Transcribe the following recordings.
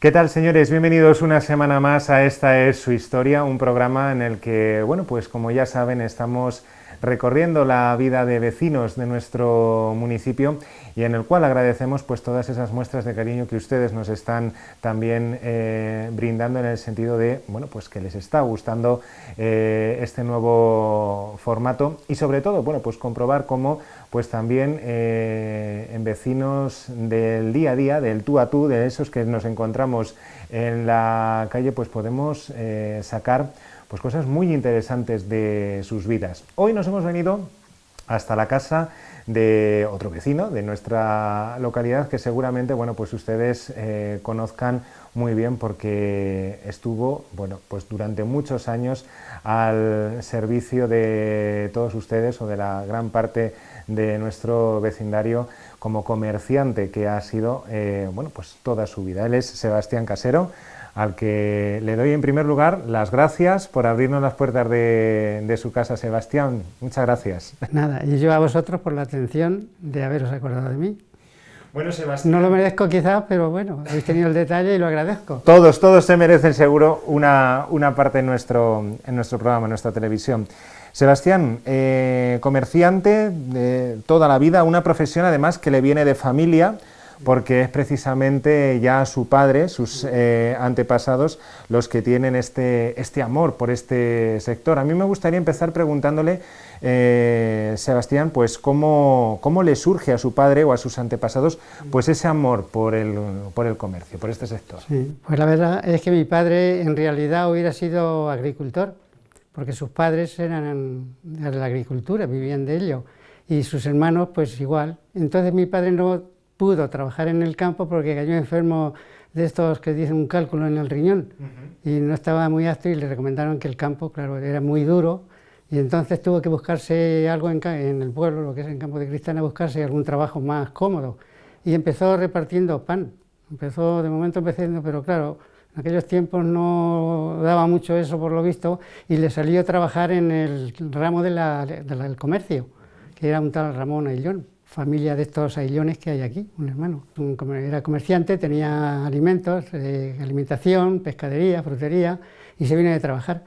¿Qué tal, señores? Bienvenidos una semana más a Esta es su historia, un programa en el que, bueno, pues como ya saben, estamos recorriendo la vida de vecinos de nuestro municipio y en el cual agradecemos pues todas esas muestras de cariño que ustedes nos están también brindando, en el sentido de, bueno, pues que les está gustando este nuevo formato y sobre todo, bueno, pues comprobar cómo pues también en vecinos del día a día, del tú a tú, de esos que nos encontramos en la calle, pues podemos sacar pues cosas muy interesantes de sus vidas. Hoy nos hemos venido hasta la casa de otro vecino de nuestra localidad que seguramente, bueno, pues ustedes conozcan muy bien porque estuvo, bueno, pues durante muchos años al servicio de todos ustedes o de la gran parte de nuestro vecindario como comerciante que ha sido, bueno, pues toda su vida. Él es Sebastián Casero, al que le doy en primer lugar las gracias por abrirnos las puertas de su casa. Sebastián, muchas gracias. Nada, y yo a vosotros por la atención de haberos acordado de mí. Bueno, Sebastián, no lo merezco quizás, pero bueno, habéis tenido el detalle y lo agradezco. Todos se merecen seguro una parte en nuestro programa, en nuestra televisión. Sebastián, comerciante de toda la vida, una profesión además que le viene de familia, porque es precisamente ya su padre, sus antepasados, los que tienen este amor por este sector. A mí me gustaría empezar preguntándole, Sebastián, pues cómo le surge a su padre o a sus antepasados pues ese amor por el comercio, por este sector. Sí, pues la verdad es que mi padre en realidad hubiera sido agricultor, porque sus padres eran de la agricultura, vivían de ello, y sus hermanos pues igual. Entonces mi padre no pudo trabajar en el campo porque cayó enfermo de estos que dicen un cálculo en el riñón y no estaba muy apto y le recomendaron que el campo, claro, era muy duro y entonces tuvo que buscarse algo en el pueblo, lo que es en Campo de Cristana, buscarse algún trabajo más cómodo y empezó repartiendo pan. De momento empezando, pero claro, en aquellos tiempos no daba mucho eso por lo visto y le salió a trabajar en el ramo del comercio, que era un tal Ramón Aillón, familia de estos aillones que hay aquí, un hermano. Era comerciante, tenía alimentos, alimentación, pescadería, frutería, y se vino a trabajar.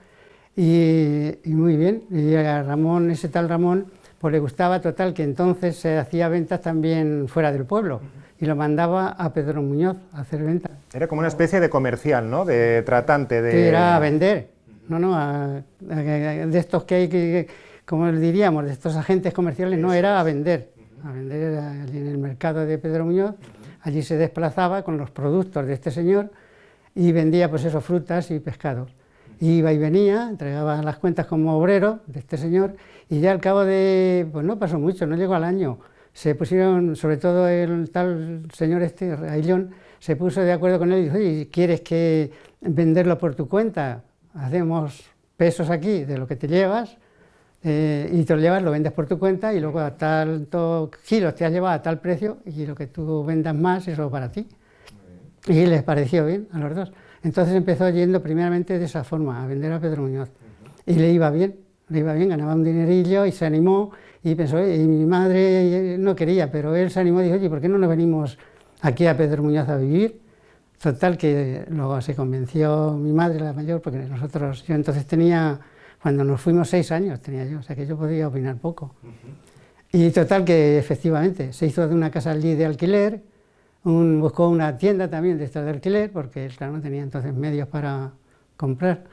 Y muy bien, y a Ramón, ese tal Ramón, pues le gustaba total que entonces se hacía ventas también fuera del pueblo, y lo mandaba a Pedro Muñoz a hacer ventas. Era como una especie de comercial, ¿no?, de tratante de... Sí, era a vender, de estos que hay, como diríamos, de estos agentes comerciales, no, era a vender allí en el mercado de Pedro Muñoz. Allí se desplazaba con los productos de este señor y vendía pues eso, frutas y pescados. Iba y venía, entregaba las cuentas como obrero de este señor y ya al cabo de, pues no pasó mucho, no llegó al año, se pusieron, sobre todo el tal señor Aillón, se puso de acuerdo con él y dijo, oye, ¿quieres que venderlo por tu cuenta? Hacemos pesos aquí de lo que te llevas, y te lo llevas, lo vendes por tu cuenta y luego a tantos kilos te has llevado a tal precio y lo que tú vendas más, eso para ti. Y les pareció bien a los dos. Entonces empezó yendo primeramente de esa forma, a vender a Pedro Muñoz. Y le iba bien, ganaba un dinerillo y se animó y pensó, y mi madre no quería, pero él se animó y dijo, oye, ¿por qué no nos venimos aquí a Pedro Muñoz a vivir? Total que luego se convenció mi madre, la mayor, porque yo entonces tenía... Cuando nos fuimos 6 años tenía yo, o sea que yo podía opinar poco. Y total que efectivamente se hizo de una casa allí de alquiler, buscó una tienda también de estas de alquiler, porque él claro, no tenía entonces medios para comprar.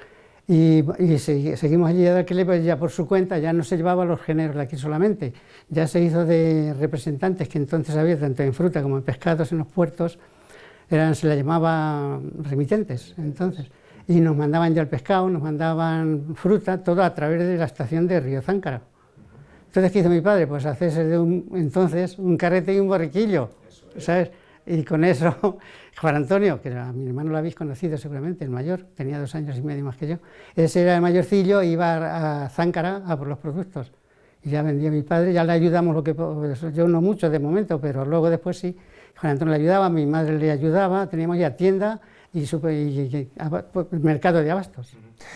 Y seguimos allí de alquiler, pues ya por su cuenta, ya no se llevaba los géneros de aquí solamente, ya se hizo de representantes que entonces había tanto en fruta como en pescados en los puertos, se les llamaba remitentes entonces. Y nos mandaban ya el pescado, nos mandaban fruta, todo a través de la estación de Río Záncara. Entonces, ¿qué hizo mi padre? Pues hacerse entonces un carrete y un borriquillo, ¿sabes? Y con eso, Juan Antonio, que a mi hermano lo habéis conocido seguramente, el mayor, tenía 2 años y medio más que yo, ese era el mayorcillo, iba a Záncara a por los productos. Y ya vendía mi padre, ya le ayudamos lo que... Yo no mucho de momento, pero luego después sí. Juan Antonio le ayudaba, mi madre le ayudaba, teníamos ya tienda y el mercado de abastos.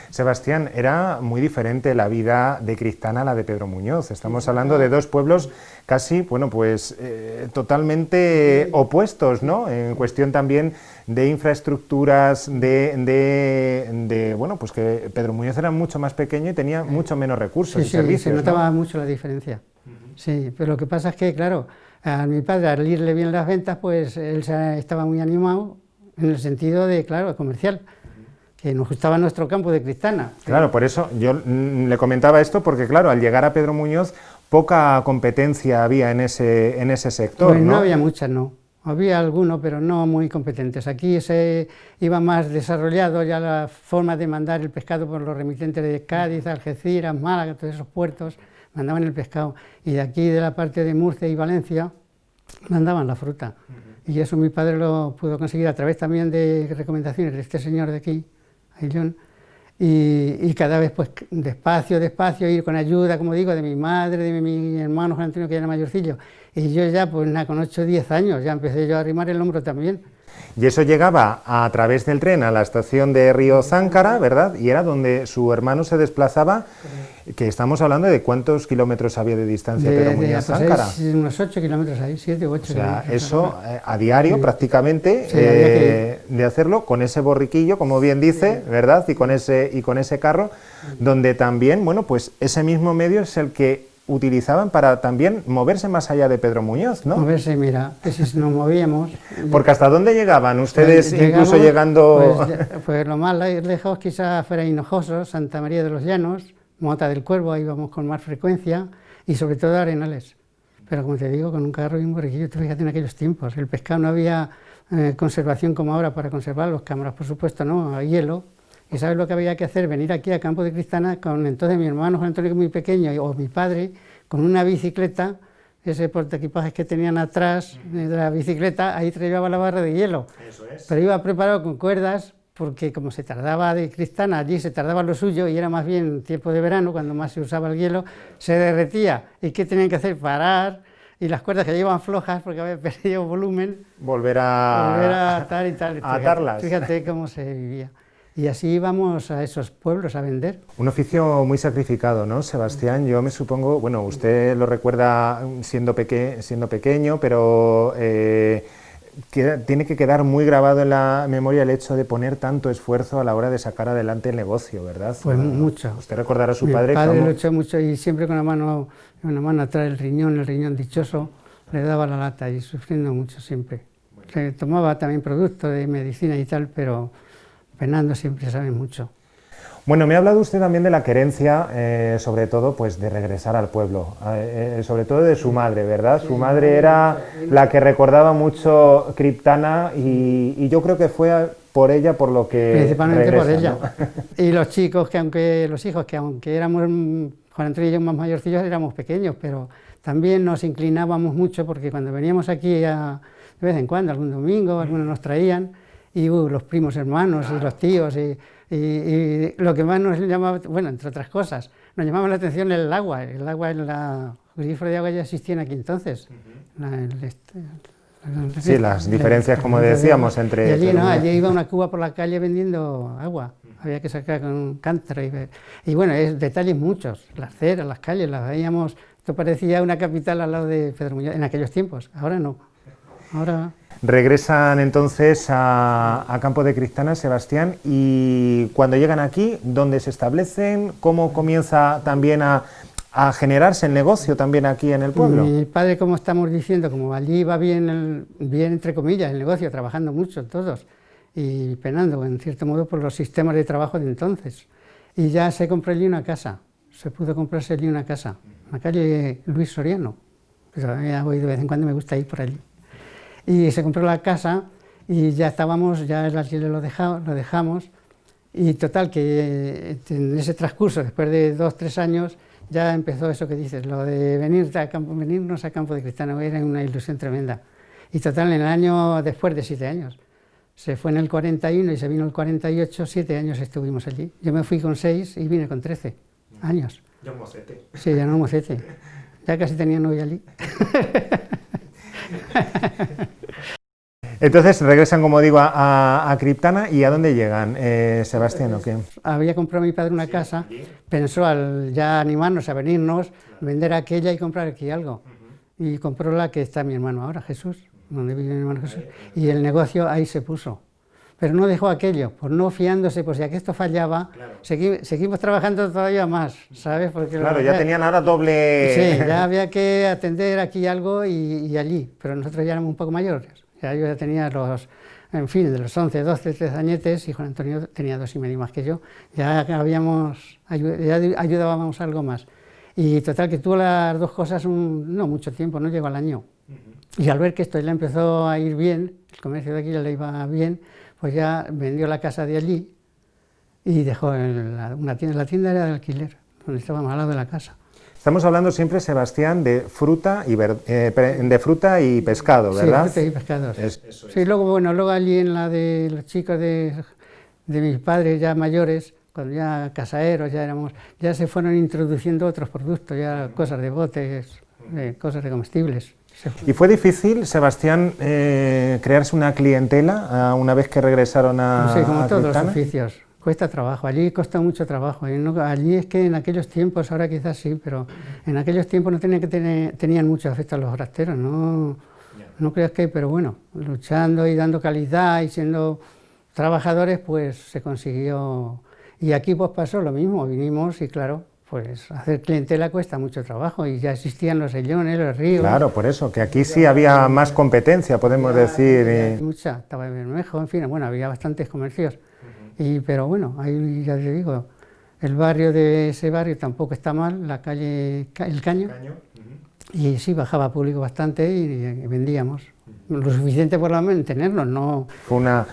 Sebastián, era muy diferente la vida de Cristana a la de Pedro Muñoz. Estamos hablando de dos pueblos casi, bueno, pues totalmente opuestos, ¿no? En cuestión también de infraestructuras, bueno, pues que Pedro Muñoz era mucho más pequeño y tenía mucho menos recursos y servicios. Se notaba, ¿no?, mucho la diferencia. Sí, pero lo que pasa es que, claro, a mi padre, al irle bien las ventas, pues él estaba muy animado en el sentido de, claro, comercial, que nos gustaba nuestro campo de Cristana. Claro, por eso yo le comentaba esto, porque claro, al llegar a Pedro Muñoz, poca competencia había en ese sector, Pues ¿no? No había muchas, no. Había algunos, pero no muy competentes. Aquí se iba más desarrollado ya la forma de mandar el pescado por los remitentes de Cádiz, Algeciras, Málaga, todos esos puertos, mandaban el pescado. Y de aquí, de la parte de Murcia y Valencia, mandaban la fruta. Y eso mi padre lo pudo conseguir a través también de recomendaciones de este señor de aquí, Ayllón, y cada vez pues despacio, ir con ayuda, como digo, de mi madre, de mi hermano Juan Antonio, que era mayorcillo, y yo ya pues con 8 o 10 años ya empecé yo a arrimar el hombro también. Y eso llegaba a través del tren a la estación de Río Záncara, ¿verdad? Y era donde su hermano se desplazaba, que estamos hablando de cuántos kilómetros había de distancia Pedro Muñoz a Záncara. Unos 8 kilómetros ahí, 7 u 8 kilómetros. O sea, eso a sí, diario prácticamente, sí, de hacerlo con ese borriquillo, como bien dice, sí, ¿verdad? Y con ese carro, donde también, bueno, pues ese mismo medio es el que utilizaban para también moverse más allá de Pedro Muñoz, ¿no? Moverse, mira, que si nos movíamos... Porque ¿hasta dónde llegaban ustedes, pues incluso llegando...? Pues lo más lejos quizás fuera Hinojoso, Santa María de los Llanos, Mota del Cuervo, ahí íbamos con más frecuencia, y sobre todo Arenales. Pero como te digo, con un carro y un borriquillo, tú fíjate en aquellos tiempos, el pescado no había conservación como ahora para conservar, los cámaras por supuesto no, a hielo. ¿Y sabes lo que había que hacer? Venir aquí a Campo de Cristana con entonces mi hermano Juan Antonio, que es muy pequeño, o mi padre, con una bicicleta, ese portaequipajes que tenían atrás de la bicicleta, ahí llevaba la barra de hielo. Eso es. Pero iba preparado con cuerdas, porque como se tardaba de Cristana, allí se tardaba lo suyo, y era más bien tiempo de verano, cuando más se usaba el hielo, se derretía. ¿Y qué tenían que hacer? Parar, y las cuerdas que llevaban flojas, porque había perdido volumen, volver a atar y tal. A atarlas. Fíjate cómo se vivía. Y así íbamos a esos pueblos a vender. Un oficio muy sacrificado, ¿no, Sebastián? Yo me supongo, bueno, usted lo recuerda siendo pequeño, pero tiene que quedar muy grabado en la memoria el hecho de poner tanto esfuerzo a la hora de sacar adelante el negocio, ¿verdad? Pues mucho. Usted recordará a su padre. Mi padre luchó mucho y siempre con una mano atrás el riñón dichoso, le daba la lata y sufriendo mucho siempre. Se tomaba también productos de medicina y tal, pero penando siempre, sabe mucho. Bueno, me ha hablado usted también de la querencia, sobre todo, pues de regresar al pueblo, sobre todo de su madre, ¿verdad? Sí, su madre era la que recordaba mucho Criptana y yo creo que fue por ella por lo que principalmente regresa, por ella. ¿no? Y los chicos, los hijos, que aunque éramos, Juan Antonio y yo más mayorcillos, éramos pequeños, pero también nos inclinábamos mucho porque cuando veníamos aquí de vez en cuando, algún domingo, algunos nos traían, y los primos hermanos y los tíos, y lo que más nos llamaba, bueno, entre otras cosas, nos llamaba la atención el agua en la grifo de agua ya existían aquí entonces. Sí, las diferencias, como decíamos, entre... Y allí iba una cuba por la calle vendiendo agua, había que sacar con un cántaro, y bueno, detalles muchos, las ceras, las calles, las veíamos, esto parecía una capital al lado de Pedro Muñoz, en aquellos tiempos, ahora no, ahora... Regresan entonces a Campo de Cristana, Sebastián, y cuando llegan aquí, ¿dónde se establecen? ¿Cómo comienza también a generarse el negocio también aquí en el pueblo? Mi padre, como estamos diciendo, como allí iba bien entre comillas el negocio, trabajando mucho todos, y penando en cierto modo por los sistemas de trabajo de entonces, y ya se compró allí una casa, se pudo comprarse allí una casa, en la calle Luis Soriano, que todavía voy de vez en cuando, me gusta ir por allí. Y se compró la casa y ya estábamos, ya el alquiler lo dejamos, y total que en ese transcurso, después de 2 o 3 años, ya empezó eso que dices, lo de venirnos a Campo de Cristana, era una ilusión tremenda. Y total, en el año, después de 7 años, se fue en el 41 y se vino el 48, 7 años estuvimos allí. Yo me fui con 6 y vine con 13 años. Ya un mocete. Sí, ya no un mocete, ya casi tenía novia allí. Entonces regresan, como digo, a Criptana. ¿Y a dónde llegan, Sebastián, o qué? Había comprado mi padre una casa, pensó al ya animarnos a venirnos, vender aquella y comprar aquí algo. Y compró la que está mi hermano ahora, Jesús, donde vive mi hermano Jesús, y el negocio ahí se puso. Pero no dejó aquello, por no fiándose, por si esto fallaba, seguimos trabajando todavía más, ¿sabes? Porque claro, ya tenían ahora doble... Sí, ya había que atender aquí algo y allí, pero nosotros ya éramos un poco mayores. Ya yo ya tenía en fin, de los 11, 12, 13 añetes, y Juan Antonio tenía 2 y medio más que yo, ya ayudábamos algo más. Y total, que tuvo las dos cosas no mucho tiempo, no llegó al año. Y al ver que esto ya empezó a ir bien, el comercio de aquí ya le iba bien, pues ya vendió la casa de allí y dejó la tienda era de alquiler, donde estábamos al lado de la casa. Estamos hablando siempre, Sebastián, de fruta y pescado, ¿verdad? Sí, fruta y pescados. Sí, luego allí en la de los chicos de mis padres ya mayores, cuando ya casaeros, ya se fueron introduciendo otros productos, ya cosas de botes, cosas de comestibles. ¿Y fue difícil, Sebastián, crearse una clientela una vez que regresaron a Sí, como todos los Criptana? oficios, cuesta trabajo, allí costó mucho trabajo. Allí es que en aquellos tiempos, ahora quizás sí, pero en aquellos tiempos no tenían mucho afecto a los forasteros, no creas que, pero bueno, luchando y dando calidad y siendo trabajadores, pues se consiguió. Y aquí pues pasó lo mismo, vinimos y claro, pues hacer clientela cuesta mucho trabajo y ya existían los sellones, los ríos. Claro, por eso, que aquí sí había más competencia, podemos decir. Mucha, estaba en Bermejo, en fin, bueno, había bastantes comercios. Pero bueno, ahí ya te digo, ese barrio tampoco está mal, la calle El Caño, y sí, bajaba público bastante y vendíamos. Lo suficiente por mantenernos, no... Fue una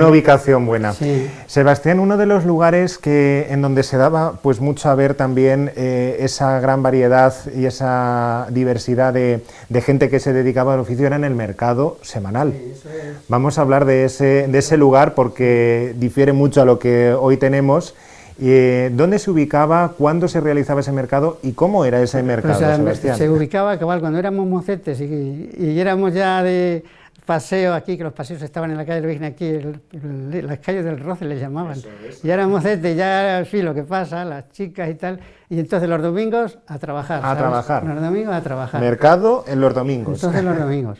ubicación buena. Sí. Sebastián, uno de los lugares en donde se daba pues mucho a ver también esa gran variedad y esa diversidad de gente que se dedicaba al oficio era en el mercado semanal. Sí, eso es. Vamos a hablar de ese lugar porque difiere mucho a lo que hoy tenemos. ¿Dónde se ubicaba, cuándo se realizaba ese mercado y cómo era ese mercado, Sebastián? Se ubicaba cabal cuando éramos mocetes y éramos ya de paseo aquí, que los paseos estaban en la calle del Virgen aquí, las calles del Roce les llamaban. Y éramos mocetes, ya sí, lo que pasa, las chicas y tal, y entonces los domingos a trabajar. A trabajar. Los domingos a trabajar. Mercado en los domingos. Entonces los domingos.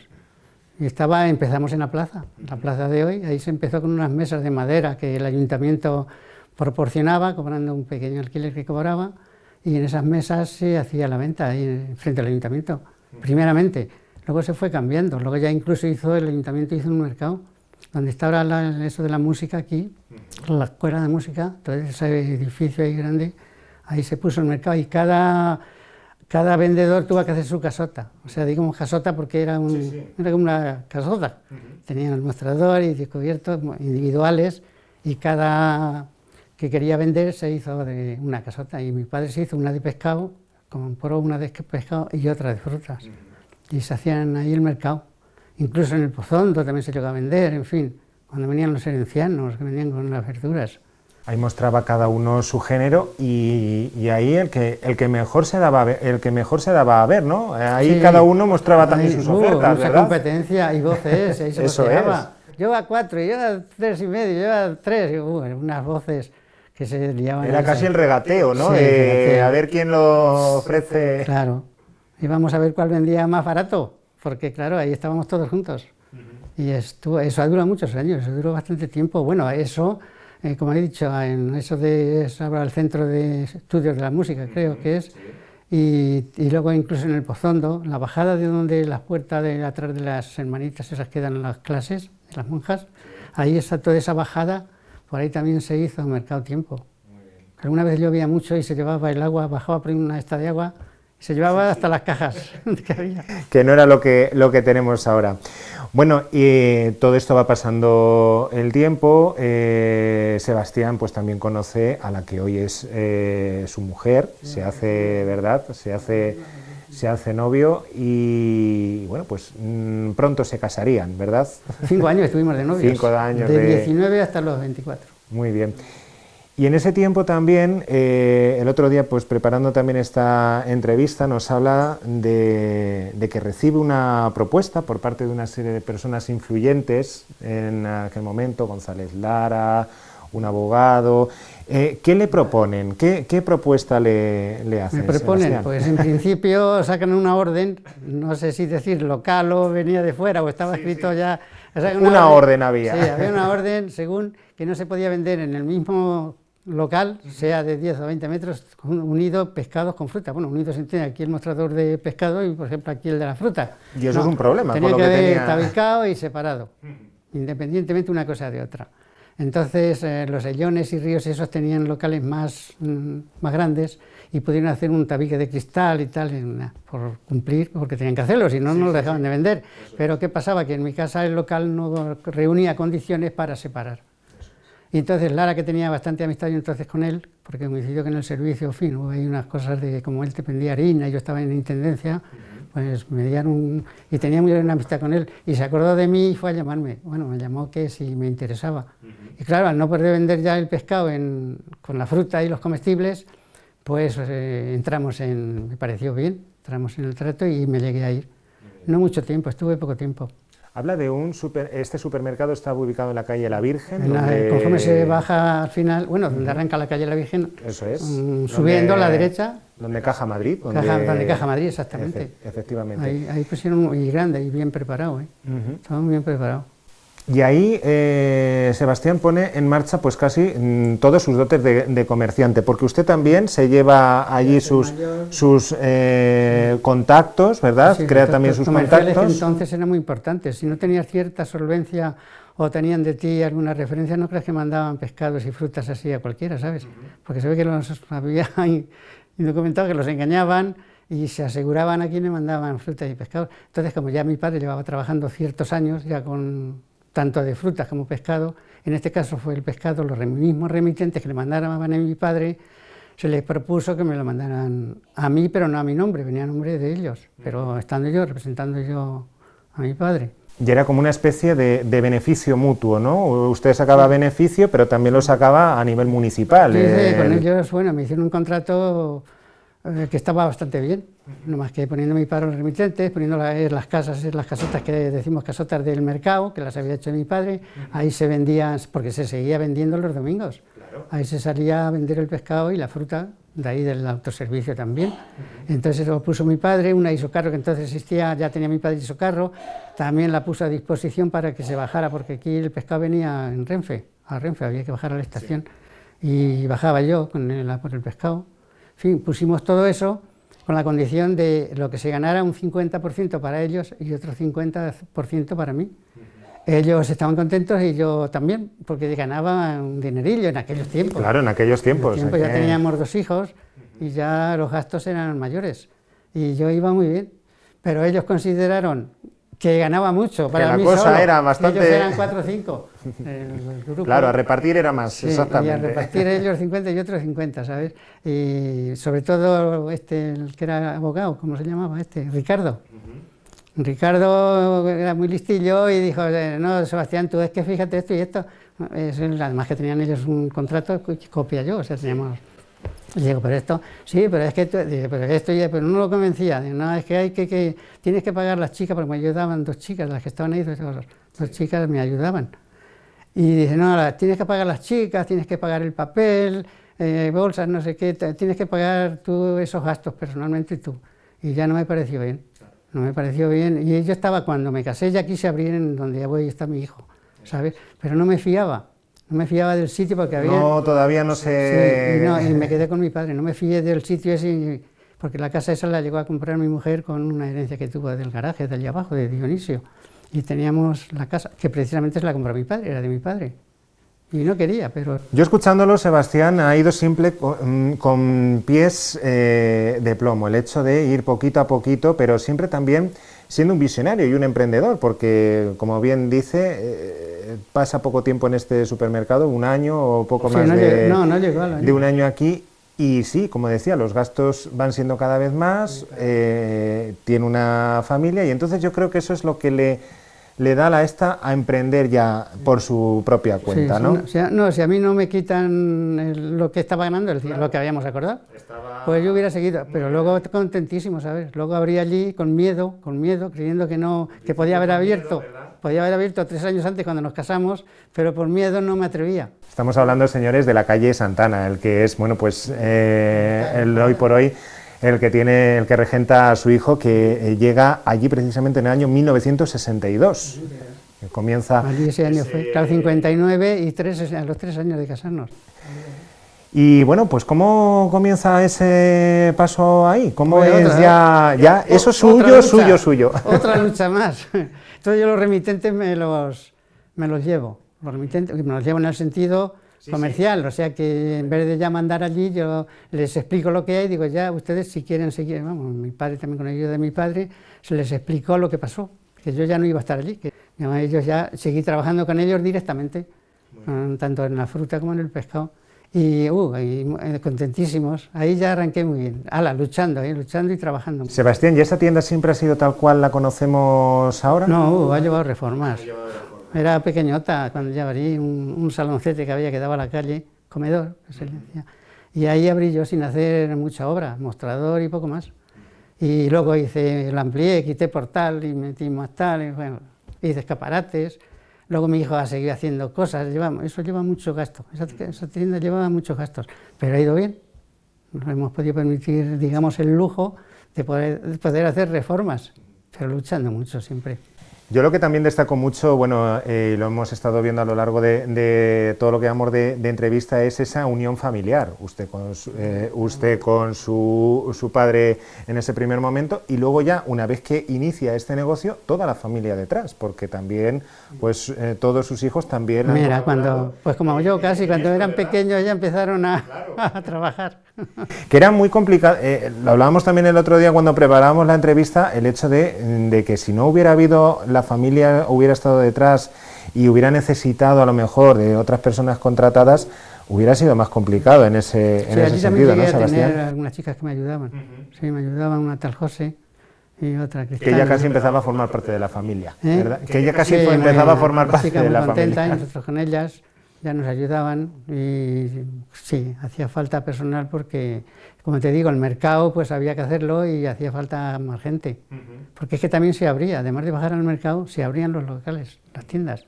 Y empezamos en la plaza de hoy, ahí se empezó con unas mesas de madera que el ayuntamiento proporcionaba, cobrando un pequeño alquiler que cobraba, y en esas mesas se hacía la venta ahí frente al ayuntamiento, primeramente. Luego se fue cambiando, luego ya incluso el ayuntamiento hizo un mercado, donde está ahora eso de la música aquí, la escuela de música, entonces ese edificio ahí grande, ahí se puso el mercado y cada vendedor tuvo que hacer su casota, o sea, digo casota porque era como una casota, tenían el mostrador y descubiertos individuales y cada que quería vender se hizo de una casota y mi padre se hizo una de pescado, compró una de pescado y otra de frutas y se hacían ahí el mercado, incluso en el Pozondo también se llegó a vender, en fin, cuando venían los herencianos que venían con las verduras. Ahí mostraba cada uno su género y ahí el que mejor se daba a ver, ¿no? Ahí sí, cada uno mostraba también sus ofertas, mucha ¿verdad? competencia y voces, ahí se mostraba. Yo a 4, yo a 3 y medio, yo a 3, unas voces que se liaban. Era casi el regateo, ¿no? Sí, a ver quién lo ofrece. Claro, íbamos a ver cuál vendía más barato, porque claro, ahí estábamos todos juntos. Y eso ha durado muchos años, eso duró bastante tiempo. Bueno, eso, como he dicho, es ahora el Centro de Estudios de la Música, creo que es. Y luego incluso en el Pozondo, la bajada de donde las puertas de atrás de las hermanitas esas que dan las clases, de las monjas, ahí está toda esa bajada, por ahí también se hizo Mercado Tiempo. Alguna vez llovía mucho y se llevaba el agua, bajaba por una esta de agua, y se llevaba hasta las cajas que había. Que no era lo que tenemos ahora. Bueno, y todo esto va pasando el tiempo. Sebastián pues también conoce a la que hoy es su mujer, se hace, ¿verdad? Se hace novio y bueno, pues pronto se casarían, ¿verdad? 5 años estuvimos de novios. 5 años de 19 hasta los 24. Muy bien. Y en ese tiempo también, el otro día, pues preparando también esta entrevista, nos habla de que recibe una propuesta por parte de una serie de personas influyentes en aquel momento, González Lara, un abogado. ¿Qué le proponen? ¿Qué propuesta le hacen? Me proponen, Sebastián? pues en principio sacan una orden, no sé si decir local o venía de fuera o estaba escrito ya. Una orden había. Sí, había una orden según que no se podía vender en el mismo local, sea de 10 o 20 metros, unidos pescados con fruta. Bueno, unidos entiende aquí el mostrador de pescado y, por ejemplo, aquí el de la fruta. Y eso es un problema. Tenía con que lo que haber tenía... tabicado y separado, independientemente una cosa de otra. Entonces, los Ellones y Ríos esos tenían locales más grandes y pudieron hacer un tabique de cristal y tal, por cumplir, porque tenían que hacerlo, si no, no lo dejaban de vender. Pero ¿qué pasaba? Que en mi casa el local no reunía condiciones para separar. Y entonces Lara, que tenía bastante amistad yo entonces con él, porque coincidió que en el servicio, en fin, hubo ahí unas cosas de como él te vendía harina y yo estaba en intendencia, pues me dieron y tenía muy buena amistad con él, y se acordó de mí y fue a llamarme. Bueno, me llamó que si me interesaba. Y claro, al no poder vender ya el pescado con la fruta y los comestibles, pues entramos me pareció bien, entramos en el trato y me llegué a ir. No mucho tiempo, estuve poco tiempo. Habla de este supermercado está ubicado en la calle La Virgen. Conforme se baja al final, bueno, donde arranca la calle La Virgen, eso es, subiendo a la derecha. Donde Caja Madrid. Donde Caja Madrid, exactamente. Efectivamente. Ahí pusieron muy grande y bien preparado, Estaba muy bien preparado. Y ahí Sebastián pone en marcha pues casi todos sus dotes de comerciante, porque usted también se lleva allí sus contactos, ¿verdad? Sí, crea también sus contactos. Que entonces era muy importante. Si no tenías cierta solvencia o tenían de ti alguna referencia, no creas que mandaban pescados y frutas así a cualquiera, ¿sabes? Porque se ve que los había indocumentados, que los engañaban y se aseguraban a quienes mandaban frutas y pescados. Entonces, como ya mi padre llevaba trabajando ciertos años, ya con tanto de frutas como pescado, en este caso fue el pescado, los mismos remitentes que le mandaban a mi padre, se les propuso que me lo mandaran a mí, pero no a mi nombre, venía a nombre de ellos, pero estando yo, representando yo a mi padre. Y era como una especie de beneficio mutuo, ¿no? Usted sacaba beneficio, pero también lo sacaba a nivel municipal. Sí, con ellos, bueno, me hicieron un contrato que estaba bastante bien, no más que poniendo mi padre los remitentes, poniendo las casetas que decimos casotas del mercado, que las había hecho mi padre, ahí se vendían, porque se seguía vendiendo los domingos, ahí se salía a vender el pescado y la fruta, de ahí del autoservicio también. Entonces lo puso mi padre, una isocarro que entonces existía, ya tenía mi padre isocarro, también la puso a disposición para que se bajara, porque aquí el pescado venía en Renfe, a Renfe, había que bajar a la estación, y bajaba yo por el pescado. En fin, pusimos todo eso con la condición de lo que se ganara un 50% para ellos y otro 50% para mí. Ellos estaban contentos y yo también, porque ganaba un dinerillo en aquellos tiempos. Claro, en aquellos tiempos. Ya teníamos 2 hijos y ya los gastos eran mayores y yo iba muy bien, pero ellos consideraron que ganaba mucho para que mí la cosa solo. Era bastante... Ellos eran 4 o 5. El grupo. Claro, a repartir era más, sí, exactamente. Y a repartir ellos 50 y otros 50, ¿sabes? Y sobre todo el que era abogado, ¿cómo se llamaba Ricardo. Ricardo era muy listillo y dijo, no, Sebastián, tú es que fíjate esto y esto. Además que tenían ellos un contrato que copia yo, o sea, teníamos... Y digo, pero esto, sí, pero es que pero no lo convencía. Digo, no, es que hay que tienes que pagar las chicas, porque me ayudaban 2 chicas, las que estaban ahí, 2 chicas me ayudaban. Y dice, no, tienes que pagar las chicas, tienes que pagar el papel, bolsas, no sé qué, tienes que pagar tú esos gastos personalmente tú. Y ya no me pareció bien, no me pareció bien. Y yo estaba, cuando me casé, ya quise abrir en donde voy está mi hijo, ¿sabes? Pero no me fiaba. No me fiaba del sitio porque había... No, todavía no sé... Sí, y me quedé con mi padre, no me fié del sitio ese, porque la casa esa la llegó a comprar mi mujer con una herencia que tuvo del garaje, de allá abajo, de Dionisio. Y teníamos la casa, que precisamente se la compró mi padre, era de mi padre. Y no quería, pero... Yo escuchándolo, Sebastián, ha ido siempre con pies de plomo, el hecho de ir poquito a poquito, pero siempre también siendo un visionario y un emprendedor, porque, como bien dice, pasa poco tiempo en este supermercado, 1 año o poco más no llegó al año. De 1 año aquí, y sí, como decía, los gastos van siendo cada vez más, tiene una familia, y entonces yo creo que eso es lo que le da la esta a emprender ya por su propia cuenta, ¿no? Si a mí no me quitan lo que estaba ganando, es decir, lo que habíamos acordado, pues yo hubiera seguido, pero luego contentísimo, ¿sabes? Luego abrí allí con miedo, creyendo que no, que podía haber abierto 3 años antes cuando nos casamos, pero por miedo no me atrevía. Estamos hablando, señores, de la calle Santana, el que es, bueno, pues el hoy por hoy, el que regenta a su hijo, que llega allí precisamente en el año 1962. Que comienza... Allí ese año fue, claro, 59 y a los 3 años de casarnos. Y bueno, pues ¿cómo comienza ese paso ahí? ¿Cómo pues es ya eso suyo? Otra lucha más. Entonces yo los remitentes me los llevo. Los remitentes me los llevo en el sentido comercial, o sea que en vez de ya mandar allí, yo les explico lo que hay, digo ya, ustedes si quieren seguir, vamos, mi padre también con la ayuda de mi padre, se les explicó lo que pasó, que yo ya no iba a estar allí, que ellos ya seguí trabajando con ellos directamente, tanto en la fruta como en el pescado, y contentísimos, ahí ya arranqué muy bien, luchando y trabajando. Sebastián, ¿y esa tienda siempre ha sido tal cual la conocemos ahora? No, ha llevado reformas. Era pequeñota, cuando ya abrí un saloncete que había que daba a la calle, comedor, que se le decía. Y ahí abrí yo sin hacer mucha obra, mostrador y poco más. Y luego lo amplié, quité portal y metí más tal, y bueno, hice escaparates. Luego mi hijo ha seguido haciendo cosas, eso lleva mucho gasto, esa tienda llevaba muchos gastos, pero ha ido bien. Nos hemos podido permitir, digamos, el lujo de poder hacer reformas, pero luchando mucho siempre. Yo lo que también destaco mucho, bueno, lo hemos estado viendo a lo largo de todo lo que llamamos de entrevista, es esa unión familiar, usted con su padre en ese primer momento, y luego ya, una vez que inicia este negocio, toda la familia detrás, porque también, pues, todos sus hijos también... Mira, pues como yo casi, cuando eran pequeños ya empezaron a trabajar. Que era muy complicado, lo hablábamos también el otro día cuando preparábamos la entrevista, el hecho de que si no hubiera habido, la familia hubiera estado detrás y hubiera necesitado a lo mejor de otras personas contratadas, hubiera sido más complicado en ese sentido, ¿no, Sebastián? Tener algunas chicas que me ayudaban, sí, me ayudaban, una tal José y otra Cristina. Que ella casi empezaba a formar parte de la familia, ¿verdad? Que ella casi empezaba a formar parte de la familia. Y nosotros con ellas ya nos ayudaban y sí, hacía falta personal porque, como te digo, el mercado pues había que hacerlo y hacía falta más gente. Porque es que también se abría, además de bajar al mercado, se abrían los locales, las tiendas,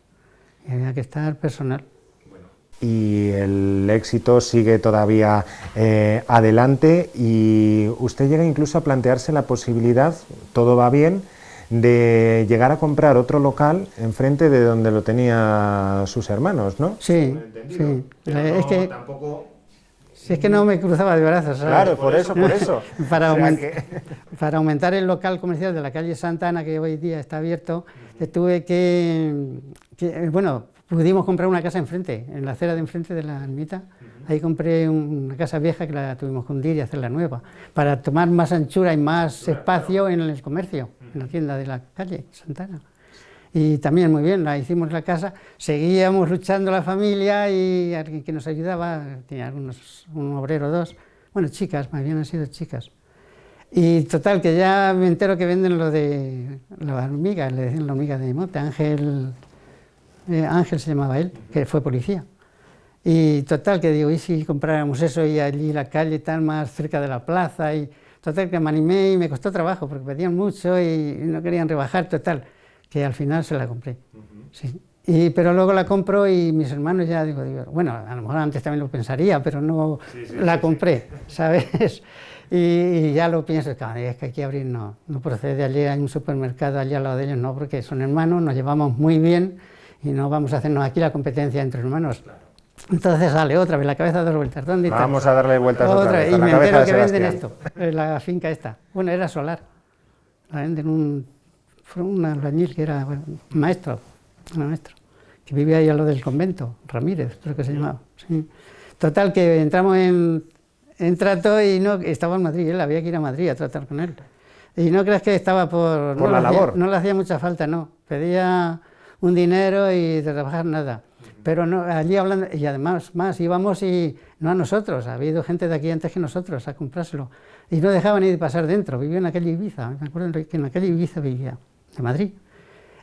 y había que estar personal. Y el éxito sigue todavía adelante y usted llega incluso a plantearse la posibilidad, todo va bien, de llegar a comprar otro local enfrente de donde lo tenían sus hermanos, ¿no? Sí, sí. Es que no me cruzaba de brazos, ¿sabes? Claro, por eso. Para aumentar el local comercial de la calle Santa Ana, que hoy día está abierto, tuve pudimos comprar una casa enfrente, en la acera de enfrente de la ermita. Ahí compré una casa vieja que la tuvimos que hundir y hacerla nueva, para tomar más anchura y más espacio en el comercio, en la tienda de la calle Santana. Y también muy bien, la hicimos la casa, seguíamos luchando la familia y alguien que nos ayudaba, tenía un obrero o dos, bueno, chicas, más bien han sido chicas. Y total, que ya me entero que venden lo de la hormiga, le decían la hormiga de mote, Ángel se llamaba él, que fue policía. Y total, que digo, ¿y si compráramos eso y allí la calle tal, más cerca de la plaza? Y total, que me animé y me costó trabajo, porque pedían mucho y no querían rebajar, total, que al final se la compré. Sí. Pero luego la compro y mis hermanos ya, digo, bueno, a lo mejor antes también lo pensaría, pero no la compré, ¿sabes? Y ya lo pienso, claro, es que aquí abrir no procede, allí hay un supermercado allí al lado de ellos, no, porque son hermanos, nos llevamos muy bien y no vamos a hacernos aquí la competencia entre hermanos. Entonces sale otra vez la cabeza a dar vueltas. ¿Dónde está? Vamos a darle vueltas otra vez. Y me entero que venden esto, la finca esta. Bueno, era solar. La venden fue un albañil que era maestro, que vivía ahí a lo del convento, Ramírez, creo que se llamaba. Sí. Total, que entramos en trato y estaba en Madrid, él había que ir a Madrid a tratar con él. Y no creas que estaba por la labor. No le hacía mucha falta, no. Pedía un dinero y de trabajar nada. Pero no, allí hablando, y además íbamos y no a nosotros, ha habido gente de aquí antes que nosotros a comprárselo. Y no dejaban ni de pasar dentro, vivía en la calle Ibiza, me acuerdo que en la calle Ibiza vivía, de Madrid.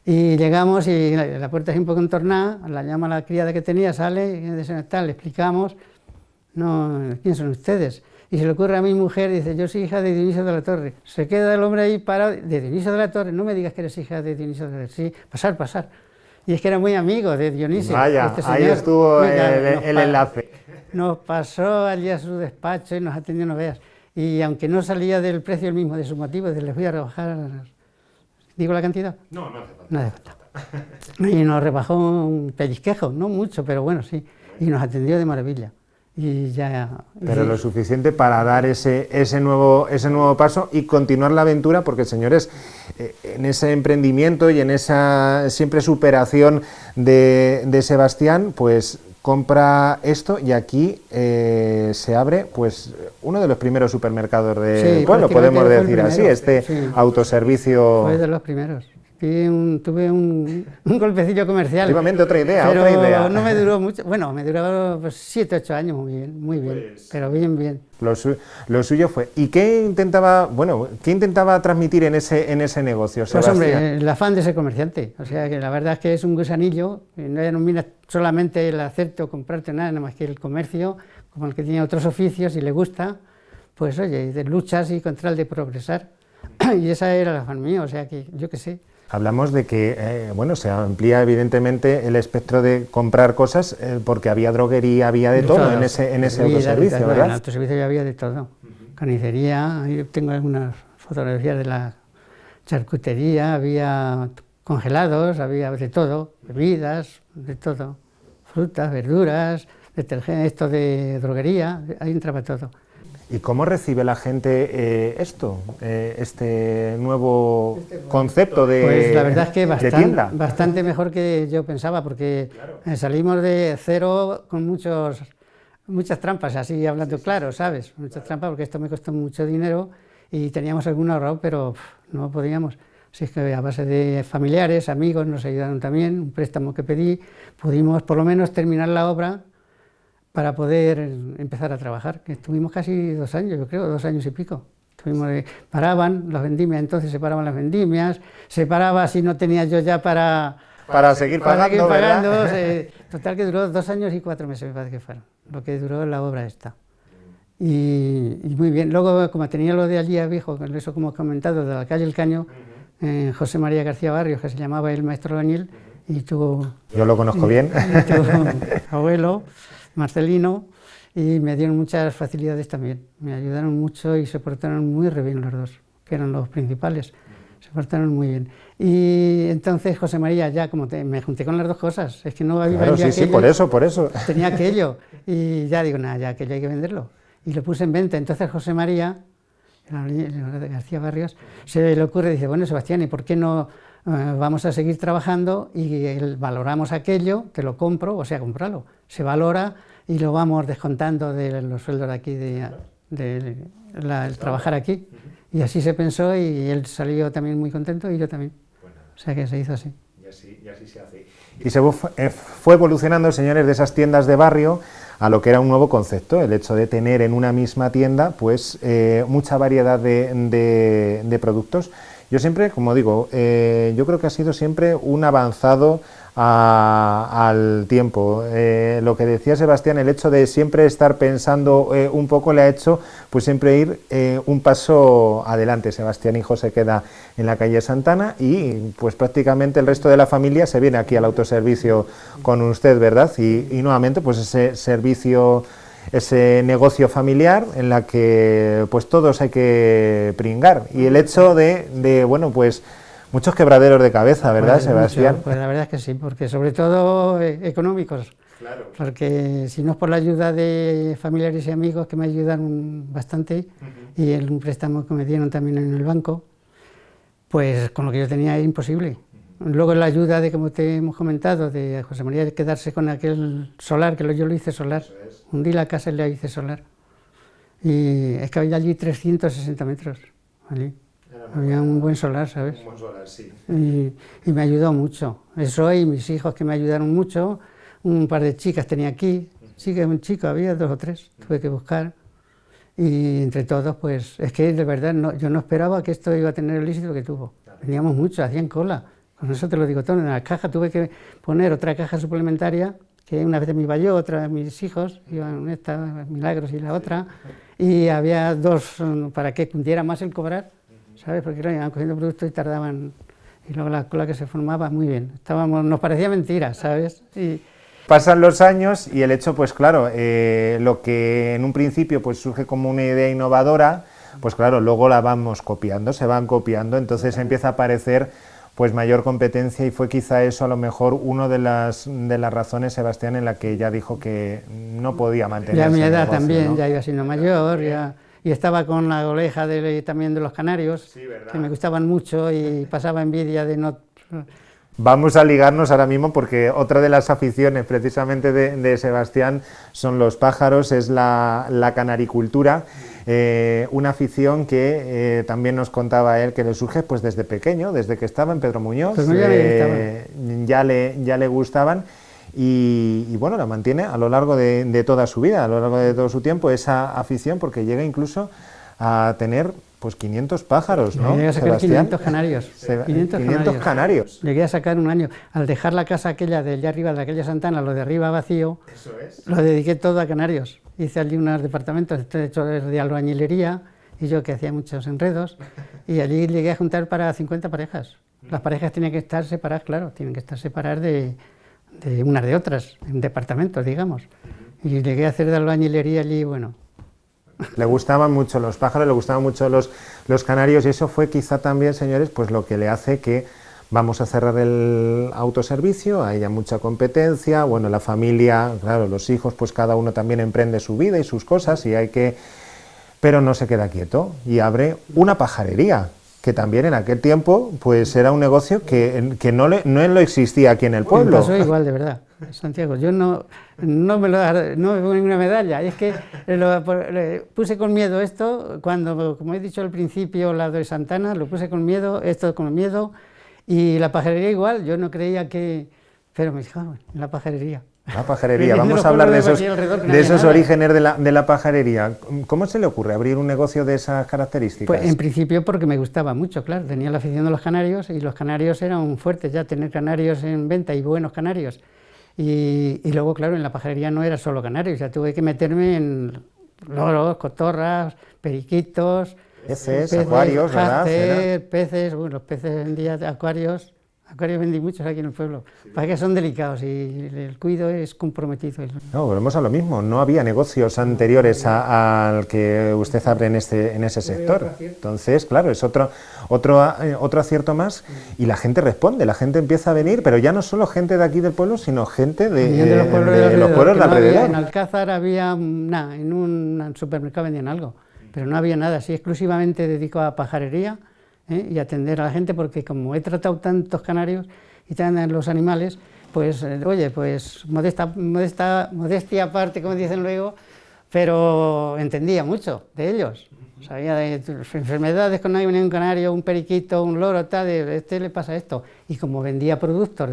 Y llegamos y la puerta es un poco entornada, la llama la criada que tenía, sale, y le explicamos, no, ¿quién son ustedes? Y se le ocurre a mi mujer, dice, yo soy hija de Dionisio de la Torre. Se queda el hombre ahí parado, de Dionisio de la Torre, no me digas que eres hija de Dionisio de la Torre, sí, pasar, pasar. Y es que era muy amigo de Dionisio. Vaya, este ahí estuvo el enlace. Nos pasó allí a su despacho y nos atendió, no veas. Y aunque no salía del precio el mismo de su motivo, les voy a rebajar, ¿digo la cantidad? No, no hace falta. No hace falta. Y nos rebajó un pellizquejo, no mucho, pero bueno, sí. Y nos atendió de maravilla. Y ya, pero lo suficiente para dar ese nuevo paso y continuar la aventura, porque señores, en ese emprendimiento y en esa siempre superación de Sebastián, pues compra esto y aquí se abre pues uno de los primeros supermercados del pueblo, podemos decir así, sí. Autoservicio. Fue de los primeros. Tuve un golpecillo comercial. Efectivamente, otra idea, pero no me duró mucho. Bueno, me duró pues, 7, 8 años, muy bien, pues, pero bien. Lo suyo fue. ¿Y qué intentaba transmitir en ese negocio, Sebastián? Pues hombre, el afán de ser comerciante. O sea, que la verdad es que es un gusanillo, no mira solamente el hacerte o comprarte nada más que el comercio, como el que tiene otros oficios y le gusta, pues oye, de luchas y con tal de progresar. Y esa era el afán mío, o sea que yo qué sé. Hablamos de que, se amplía evidentemente el espectro de comprar cosas porque había droguería, había de todo en ese autoservicio, ¿verdad? En el autoservicio ya había de todo. Carnicería, ahí tengo algunas fotografías de la charcutería, había congelados, había de todo, bebidas, de todo, frutas, verduras, detergentes, esto de droguería, ahí entraba todo. ¿Y cómo recibe la gente este nuevo concepto de tienda? Pues la verdad es que bastante mejor que yo pensaba, porque salimos de cero con muchas trampas, así hablando claro, ¿sabes? Muchas trampas, porque esto me costó mucho dinero y teníamos algún ahorrado, pero no podíamos. Así es que a base de familiares, amigos, nos ayudaron también, un préstamo que pedí, pudimos por lo menos terminar la obra para poder empezar a trabajar, que estuvimos casi 2 años, yo creo, 2 años y pico. Paraban las vendimias, entonces se paraban las vendimias, se paraba si no tenía yo ya para seguir pagando, total que duró 2 años y 4 meses, me parece que fueron, lo que duró la obra esta. Y muy bien, luego como tenía lo de allí a Viejo, eso como he comentado, de la calle El Caño, José María García Barrios, que se llamaba el maestro albañil, y tuvo... Yo lo conozco bien. Y tuvo abuelo, Marcelino, y me dieron muchas facilidades también, me ayudaron mucho y se portaron muy re bien los dos, que eran los principales, se portaron muy bien. Y entonces José María, ya como me junté con las dos cosas, es que no había claro, sí, por eso. Tenía aquello, y ya digo, nada, ya aquello hay que venderlo. Y lo puse en venta, entonces José María, de García Barrios, se le ocurre, dice, bueno Sebastián, ¿y por qué no vamos a seguir trabajando y valoramos aquello, te lo compro, o sea, comprarlo, se valora y lo vamos descontando de los sueldos de aquí, el trabajar aquí. Y así se pensó y él salió también muy contento y yo también. O sea que se hizo así. Y así se hace. Y se fue evolucionando, señores, de esas tiendas de barrio a lo que era un nuevo concepto, el hecho de tener en una misma tienda pues mucha variedad de productos. Yo siempre, como digo, yo creo que ha sido siempre un avanzado al tiempo. Lo que decía Sebastián, el hecho de siempre estar pensando un poco le ha hecho pues siempre ir un paso adelante. Sebastián hijo se queda en la calle Santana y pues prácticamente el resto de la familia se viene aquí al autoservicio con usted, ¿verdad? Y nuevamente pues ese servicio, ese negocio familiar en la que pues todos hay que pringar y el hecho de bueno pues muchos quebraderos de cabeza, ¿verdad, pues Sebastián? Pues la verdad es que sí, porque sobre todo económicos, claro. Porque si no es por la ayuda de familiares y amigos que me ayudaron bastante y un préstamo que me dieron también en el banco, pues con lo que yo tenía es imposible. Luego la ayuda de, como te hemos comentado, de José María de quedarse con aquel solar, que yo lo hice solar, hundí la casa y la hice solar. Y es que había allí 360 metros, allí. Había un buen solar, ¿sabes? Un buen solar, sí. Y me ayudó mucho. Eso y mis hijos que me ayudaron mucho. Un par de chicas tenía aquí. Sí que un chico, había 2 o 3, tuve que buscar. Y entre todos, pues, es que de verdad yo no esperaba que esto iba a tener el éxito que tuvo. Veníamos mucho, hacían cola. Con eso te lo digo todo. En la caja tuve que poner otra caja suplementaria, que una vez me iba yo, otra vez mis hijos, iban esta, Milagros y la otra, y había dos para que cundiera más el cobrar, ¿sabes? Porque claro, iban cogiendo productos y tardaban, y luego la cola que se formaba, muy bien. Nos parecía mentira, ¿sabes? Pasan los años y el hecho, pues claro, lo que en un principio pues surge como una idea innovadora, pues claro, luego la vamos copiando, se van copiando, entonces empieza a aparecer pues mayor competencia y fue quizá eso a lo mejor una de las razones, Sebastián, en la que ya dijo que no podía mantenerse. Ya a mi edad negocio, también, ¿no? ya iba siendo mayor, ya, y estaba con la oreja también de los canarios, Sí, ¿verdad? que me gustaban mucho y pasaba envidia de no... Vamos a ligarnos ahora mismo porque otra de las aficiones precisamente de Sebastián son los pájaros, es la canaricultura, una afición que también nos contaba él que le surge pues desde pequeño, desde que estaba en Pedro Muñoz, Pues ya le gustaban y bueno, la mantiene a lo largo de toda su vida, a lo largo de todo su tiempo, esa afición, porque llega incluso a tener pues 500 pájaros, ¿no? Llegué a sacar Sebastián? 500 canarios. 500 canarios. Llegué a sacar un año. Al dejar la casa aquella de allá arriba, de aquella Santana, lo de arriba vacío, Eso es. lo dediqué todo a canarios. Hice allí unos departamentos, estoy hecho de albañilería, y yo que hacía muchos enredos, y allí llegué a juntar para 50 parejas. Las parejas tenían que estar separadas, claro, tienen que estar separadas de unas de otras, en departamentos, digamos. Y llegué a hacer de albañilería allí, bueno... Le gustaban mucho los pájaros, le gustaban mucho los canarios y eso fue quizá también, señores, pues lo que le hace que vamos a cerrar el autoservicio, haya mucha competencia, bueno, la familia, claro, los hijos, pues cada uno también emprende su vida y sus cosas y hay que... Pero no se queda quieto y abre una pajarería, que también en aquel tiempo pues era un negocio que no lo existía aquí en el pueblo. Me pasó igual, de verdad, Santiago. Yo no me pongo ninguna medalla. Y es que puse con miedo esto, cuando, como he dicho al principio, la de Santana, lo puse con miedo, esto con miedo, y la pajarería igual. Yo no creía que... Pero me dije, en la pajarería. La pajarería, vamos a hablar de esos orígenes de la pajarería. ¿Cómo se le ocurre abrir un negocio de esas características? Pues en principio porque me gustaba mucho, claro, tenía la afición de los canarios y los canarios eran fuertes ya, tener canarios en venta y buenos canarios. Y luego, claro, en la pajarería no era solo canarios, ya tuve que meterme en loros, cotorras, periquitos, peces, acuarios, ¿verdad? Peces, bueno, los peces vendía acuarios vendí muchos aquí en el pueblo, para que son delicados y el cuido es comprometido. No, volvemos a lo mismo, no había negocios anteriores al que usted abre en ese sector, entonces, claro, es otro acierto más y la gente responde, la gente empieza a venir, pero ya no solo gente de aquí del pueblo, sino gente de los pueblos de alrededor. En Alcázar había nada, en un supermercado vendían algo, pero no había nada, así exclusivamente dedicado a pajarería, y atender a la gente, porque como he tratado tantos canarios y tantos los animales, pues oye, pues modestia aparte, como dicen luego, pero entendía mucho de ellos, sabía de enfermedades, cuando hay un canario, un periquito, un loro, tal, de este le pasa esto, y como vendía productos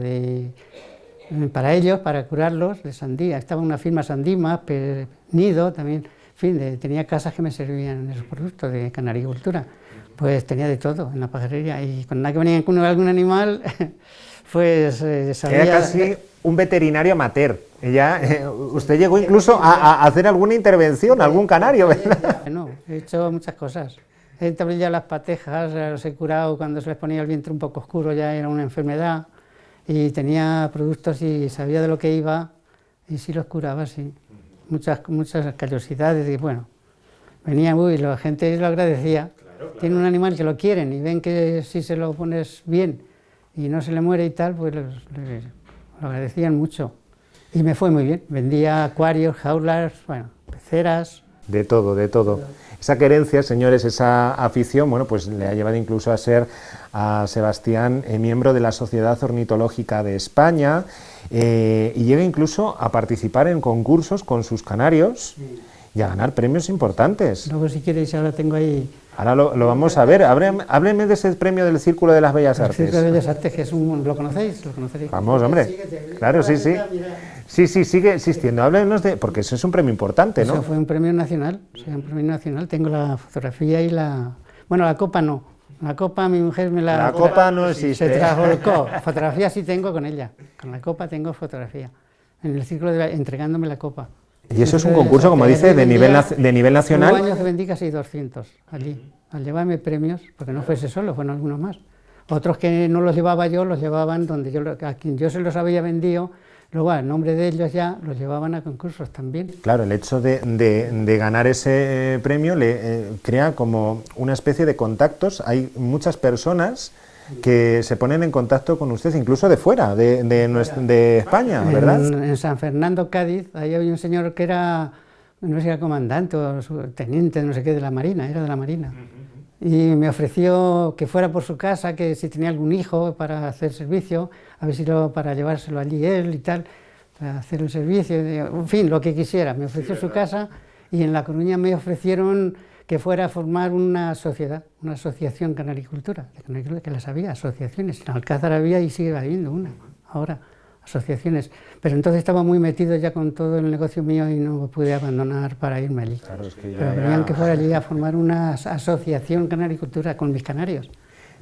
para ellos, para curarlos, de sandía, estaba una firma Sandima, Nido también, en fin, tenía casas que me servían esos productos de canaricultura. Pues tenía de todo en la pajarería y cuando nada que venía con algún animal, pues sabía... Era casi un veterinario amateur. Usted llegó incluso a hacer alguna intervención, algún canario, ¿verdad? No, he hecho muchas cosas. He tablillado las patejas, los he curado cuando se les ponía el vientre un poco oscuro, ya era una enfermedad, y tenía productos y sabía de lo que iba, y sí los curaba, sí. Muchas callosidades, y bueno, venía, la gente lo agradecía. Claro. Tiene un animal que lo quieren y ven que si se lo pones bien y no se le muere y tal, pues lo agradecían mucho. Y me fue muy bien, vendía acuarios, jaulas, bueno, peceras. De todo, de todo. Esa querencia, señores, esa afición, bueno, pues le ha llevado incluso a ser a Sebastián miembro de la Sociedad Ornitológica de España y llega incluso a participar en concursos con sus canarios y a ganar premios importantes. Luego, si queréis, ahora tengo ahí... Ahora lo vamos a ver. Hábleme de ese premio del Círculo de las Bellas Artes. El Círculo de Bellas Artes, que es ¿lo conocéis? ¿Lo conoceréis? Vamos, hombre. Claro, sí, sí. Sí, sigue existiendo. Háblenos porque eso es un premio importante, ¿no? Eso fue un premio nacional, tengo la fotografía y la... Bueno, la copa no, La copa mi mujer me la... La copa no existe. Se trasvolcó. Fotografía sí tengo con ella. Con la copa tengo fotografía. En el círculo entregándome la copa. Y eso es un concurso, como dice, de nivel nacional. Hubo años que vendí casi 200 allí, al llevarme premios, porque no fuese solo, fueron algunos más. Otros que no los llevaba yo, los llevaban donde a quien yo se los había vendido, luego al nombre de ellos ya los llevaban a concursos también. Claro, el hecho de ganar ese premio le crea como una especie de contactos. Hay muchas personas que se ponen en contacto con usted, incluso de fuera, de España, ¿verdad? En San Fernando, Cádiz, ahí había un señor que era, no sé si era comandante o teniente, no sé qué, de la Marina, era de la Marina. Y me ofreció que fuera por su casa, que si tenía algún hijo para hacer servicio, a ver si para llevárselo allí él y tal, para hacer el servicio, en fin, lo que quisiera. Me ofreció su casa y en La Coruña me ofrecieron que fuera a formar una sociedad, una asociación canaricultura, que las había, asociaciones. En Alcázar había y sigue habiendo una, ahora, asociaciones. Pero entonces estaba muy metido ya con todo el negocio mío y no pude abandonar para irme allí. Claro, es que pero querían que fuera allí a formar una asociación canaricultura con mis canarios.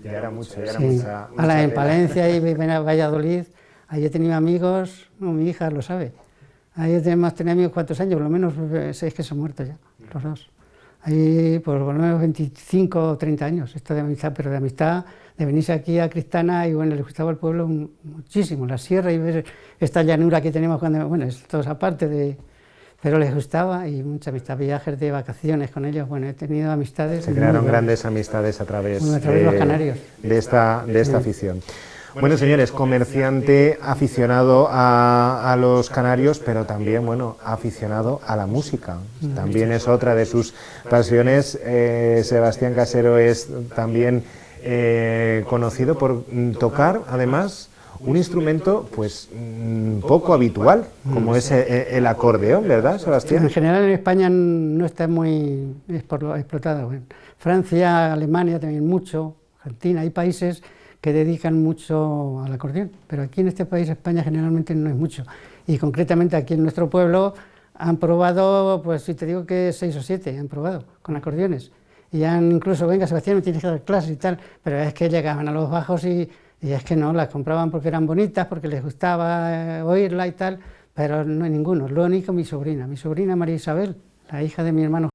Ya era mucho, ya era sí. mucha En Palencia y en Valladolid, ahí he tenido amigos, no, mi hija lo sabe, ahí hemos tenido amigos 4 años, por lo menos 6 que se han muerto ya, los dos. Ahí por lo menos 25 o 30 años, esto de amistad, pero de amistad, de venirse aquí a Cristana y bueno, les gustaba el pueblo muchísimo, la sierra y ver esta llanura que tenemos cuando, bueno, esto es aparte de... Pero les gustaba y mucha amistad, viajes de vacaciones con ellos, bueno, he tenido amistades... Se crearon grandes amistades a través de los canarios. De esta afición. Bueno, señores, comerciante, aficionado a los canarios, pero también, bueno, aficionado a la música. También es otra de sus pasiones. Sebastián Casero es también conocido por tocar, además, un instrumento pues poco habitual, como es el acordeón, ¿verdad, Sebastián? En general en España no está muy explotado. En Francia, Alemania también mucho, Argentina, hay países que dedican mucho al acordeón, pero aquí en este país, España, generalmente no es mucho. Y concretamente aquí en nuestro pueblo han probado, pues si te digo que 6 o 7 han probado con acordeones. Y han incluso, venga Sebastián, me tienes que dar clases y tal, pero es que llegaban a los bajos y es que no, las compraban porque eran bonitas, porque les gustaba oírla y tal, pero no hay ninguno. Lo único mi sobrina María Isabel, la hija de mi hermano.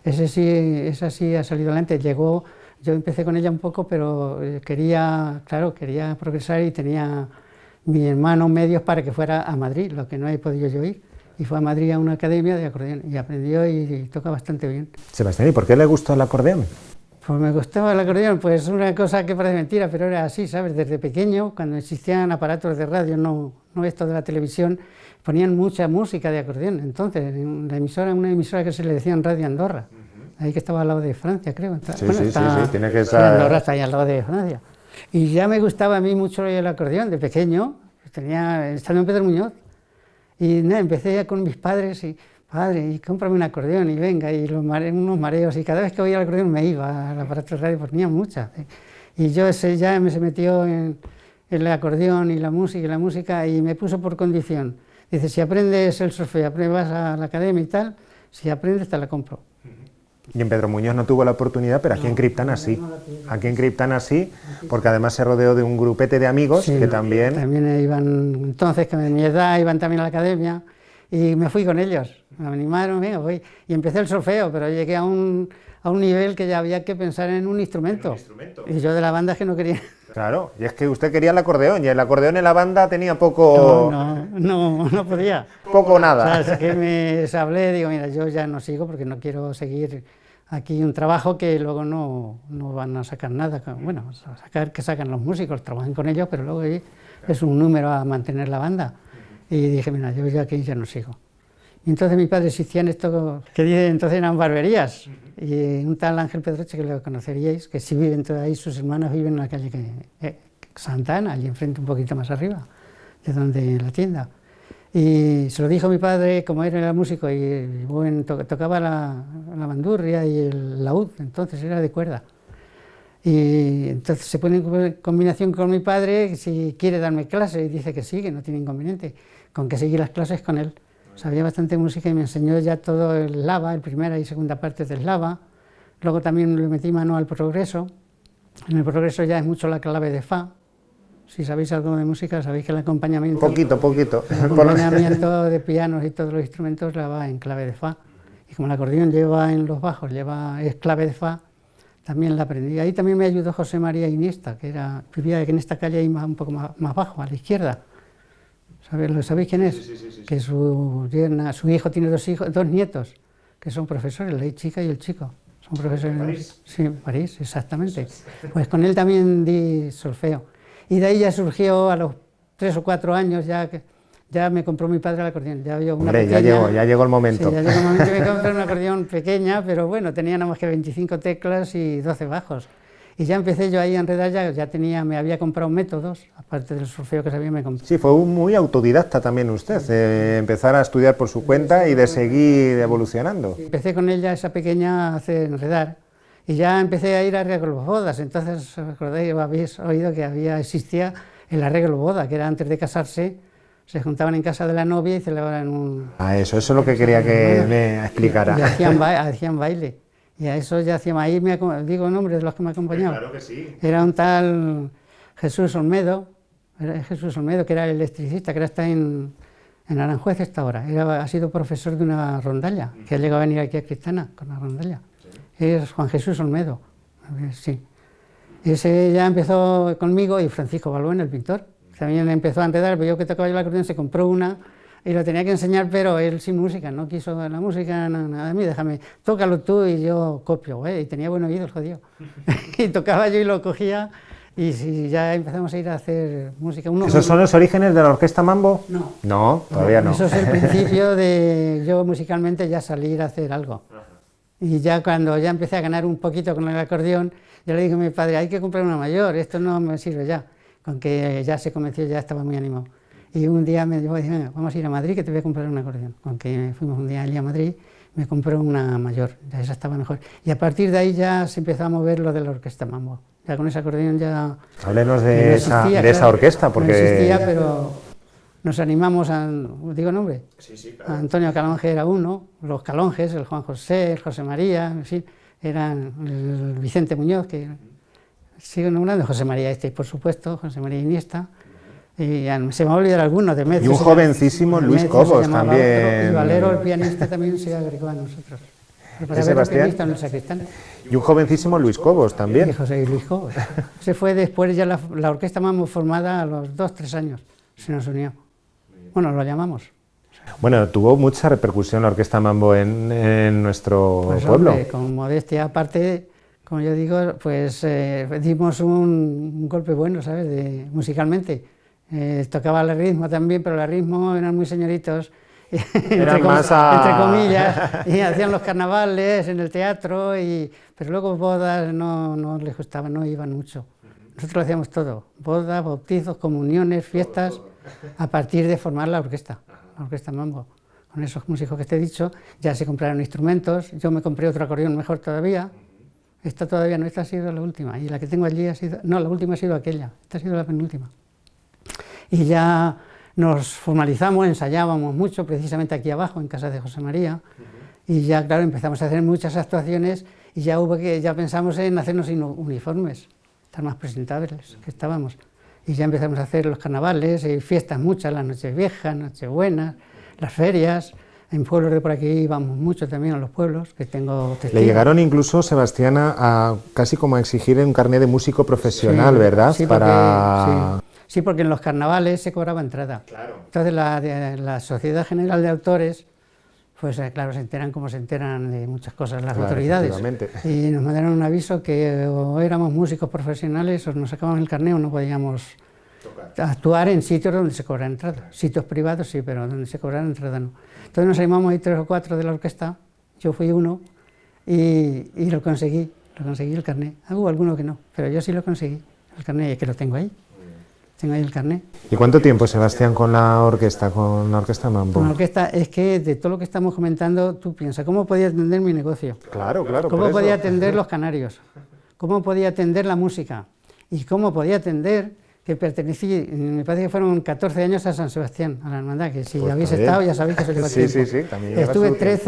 Esa sí ha salido adelante, llegó... Yo empecé con ella un poco, pero quería progresar y tenía mi hermano medios para que fuera a Madrid, lo que no he podido yo ir. Y fue a Madrid a una academia de acordeón y aprendió y toca bastante bien. Sebastián, ¿y por qué le gustó el acordeón? Pues me gustaba el acordeón, pues una cosa que parece mentira, pero era así, ¿sabes? Desde pequeño, cuando existían aparatos de radio, no esto de la televisión, ponían mucha música de acordeón. Entonces, en una emisora que se le decía Radio Andorra. Ahí que estaba al lado de Francia, creo. Sí, tiene que estar... Andorra está ahí al lado de Francia. Y ya me gustaba a mí mucho el acordeón, de pequeño, estando en Pedro Muñoz. Y nada, empecé ya con mis padres y, padre, y cómprame un acordeón y venga, y unos mareos, y cada vez que oía el acordeón me iba al aparato de radio, porque tenía muchas. Y yo ya me se metió en el acordeón y la música, y me puso por condición. Dice, si aprendes el solfeo, vas a la academia y tal, si aprendes te la compro. Y en Pedro Muñoz no tuvo la oportunidad, pero aquí en Criptana sí. Aquí en Criptana sí, porque además se rodeó de un grupete de amigos que también... También iban, entonces, que de mi edad, iban también a la academia, y me fui con ellos. Me animaron, venga, voy. Y empecé el solfeo, pero llegué a un nivel que ya había que pensar en un instrumento. Y yo de la banda es que no quería... Claro, y es que usted quería el acordeón, y el acordeón en la banda tenía poco... No podía. Poco o nada. O sea, es que me hablé, digo, mira, yo ya no sigo porque no quiero seguir aquí un trabajo que luego no van a sacar nada. Bueno, que sacan los músicos, trabajan con ellos, pero luego es un número a mantener la banda. Y dije, mira, yo ya aquí ya no sigo. Y entonces mis padres hacían esto, que entonces eran barberías. Y un tal Ángel Pedroche, que lo conoceríais, que sí viven todos ahí, sus hermanos viven en la calle Santa Ana, allí enfrente un poquito más arriba, de donde la tienda. Y se lo dijo mi padre, como era músico y tocaba la bandurria y el laúd, entonces era de cuerda. Y entonces se pone en combinación con mi padre, si quiere darme clase, y dice que sí, que no tiene inconveniente, con que seguir las clases con él. Sabía bastante música y me enseñó ya todo el lava, el primera y segunda parte del lava. Luego también le metí mano al progreso, En el progreso ya es mucho la clave de fa. Si sabéis algo de música, sabéis que el acompañamiento... Poquito. El acompañamiento de pianos y todos los instrumentos la va en clave de fa. Y como el acordeón lleva en los bajos, es clave de fa, también la aprendí. Ahí también me ayudó José María Iniesta, que vivía en esta calle ahí un poco más bajo, a la izquierda. ¿Sabéis quién es? Sí. Que su hijo tiene dos nietos, que son profesores, la chica y el chico. Son profesores ¿En París? Sí, en París, exactamente. Pues con él también di solfeo. Y de ahí ya surgió, a los 3 o 4 años, ya me compró mi padre el acordeón. Ya había una pequeña, ya llegó el momento. Sí, ya llegó el momento que me compré un acordeón pequeña, pero bueno, tenía nada más que 25 teclas y 12 bajos. Y ya empecé yo ahí a enredar, me había comprado métodos, aparte del solfeo que sabía, me compré. Sí, fue muy autodidacta también usted, de empezar a estudiar por su cuenta y de seguir evolucionando. Empecé con ella, esa pequeña, a enredar, y ya empecé a ir a arreglos bodas. Entonces, ¿os acordáis? Habéis oído que existía el arreglo boda, que era antes de casarse, se juntaban en casa de la novia y celebraban un... Eso es lo que quería que me explicara. Y hacían baile. Y a eso ya hacíamos, ahí digo nombres de los que me acompañaban. Claro que sí. Era un tal Jesús Olmedo, que era el electricista, que ahora está en Aranjuez esta hora. Ha sido profesor de una rondalla, que ha llegado a venir aquí a Cristana con la rondalla. Sí. Es Juan Jesús Olmedo, sí. Ese ya empezó conmigo, y Francisco Balbuena, el pintor, también empezó a enredar, pero yo que tocaba yo el acordeón, se compró una y lo tenía que enseñar, pero él sin música, no quiso la música, nada de mí, déjame, tócalo tú y yo copio, y tenía buen oído el jodido. Y tocaba yo y lo cogía, y ya empezamos a ir a hacer música. ¿Esos son los orígenes de la Orquesta Mambo? No. No, todavía no. Eso es el principio de yo musicalmente ya salir a hacer algo. Y ya cuando ya empecé a ganar un poquito con el acordeón, yo le dije a mi padre, hay que comprar una mayor, esto no me sirve ya. Con que ya se convenció, ya estaba muy animado. Y un día me dijo, venga, vamos a ir a Madrid que te voy a comprar un acordeón. Con que fuimos un día allí a Madrid, me compró una mayor, ya esa estaba mejor. Y a partir de ahí ya se empezó a mover lo de la Orquesta Mambo. Ya con ese acordeón ya... Háblenos de esa orquesta, porque... No existía, pero nos animamos a... ¿Digo nombre? Sí, claro. Antonio Calonge era uno, los Calonges, el Juan José, el José María, en fin, eran el Vicente Muñoz, que sigo nombrando, José María por supuesto, José María Iniesta, y se me va a olvidar alguno de Metz. Y un jovencísimo Luis Cobos también. Y Valero, el pianista, también se agregó a nosotros. ¿Sí, Sebastián? En el sacristán. Y un jovencísimo Luis Cobos también. Y José Luis Cobos. Se fue después ya la orquesta Mambo formada a los 2 o 3 años, se nos unió. Bueno, lo llamamos. Bueno, tuvo mucha repercusión la Orquesta Mambo en nuestro pueblo. Hombre, con modestia aparte, como yo digo, pues dimos un golpe bueno, ¿sabes? Musicalmente. Tocaba el ritmo también, pero el ritmo eran muy señoritos, entre comillas, y hacían los carnavales en el teatro, pero luego bodas no les gustaba, no iban mucho. Nosotros lo hacíamos todo, bodas, bautizos, comuniones, fiestas, a partir de formar la orquesta Mambo. Con esos músicos que te he dicho, ya se compraron instrumentos, yo me compré otro acordeón mejor todavía, esta todavía no, esta ha sido la última, y la que tengo allí la última ha sido aquella, esta ha sido la penúltima. Y ya nos formalizamos, ensayábamos mucho, precisamente aquí abajo, en casa de José María, y ya, claro, empezamos a hacer muchas actuaciones, y ya pensamos en hacernos uniformes, estar más presentables que estábamos. Y ya empezamos a hacer los carnavales, y fiestas muchas, las Nocheviejas, Nochebuenas, las ferias. En pueblos de por aquí íbamos mucho también, a los pueblos, que tengo testigos. Le llegaron incluso, Sebastián, a casi como a exigir un carnet de músico profesional, sí, ¿verdad? Sí, porque en los carnavales se cobraba entrada. Claro. Entonces la Sociedad General de Autores, pues claro, se enteran como se enteran de muchas cosas las autoridades. Y nos mandaron un aviso que o éramos músicos profesionales o nos sacaban el carnet o no podíamos actuar en sitios donde se cobra entrada. Sitios privados sí, pero donde se cobra entrada no. Entonces nos animamos ahí 3 o 4 de la orquesta, yo fui uno y lo conseguí el carnet. Hubo alguno que no, pero yo sí lo conseguí, el carnet, y que lo tengo ahí. Tengo ahí el carnet. ¿Y cuánto tiempo, Sebastián, con la Orquesta Mambo? Con la orquesta, es que de todo lo que estamos comentando, tú piensas, ¿cómo podía atender mi negocio? Claro. ¿Cómo podía atender los canarios? ¿Cómo podía atender la música? ¿Y cómo podía atender que pertenecí, me parece que fueron 14 años a San Sebastián, a la hermandad, que si Pues habéis está bien. estado ya sabéis que se lleva tiempo. Sí, también lleva Estuve su tiempo.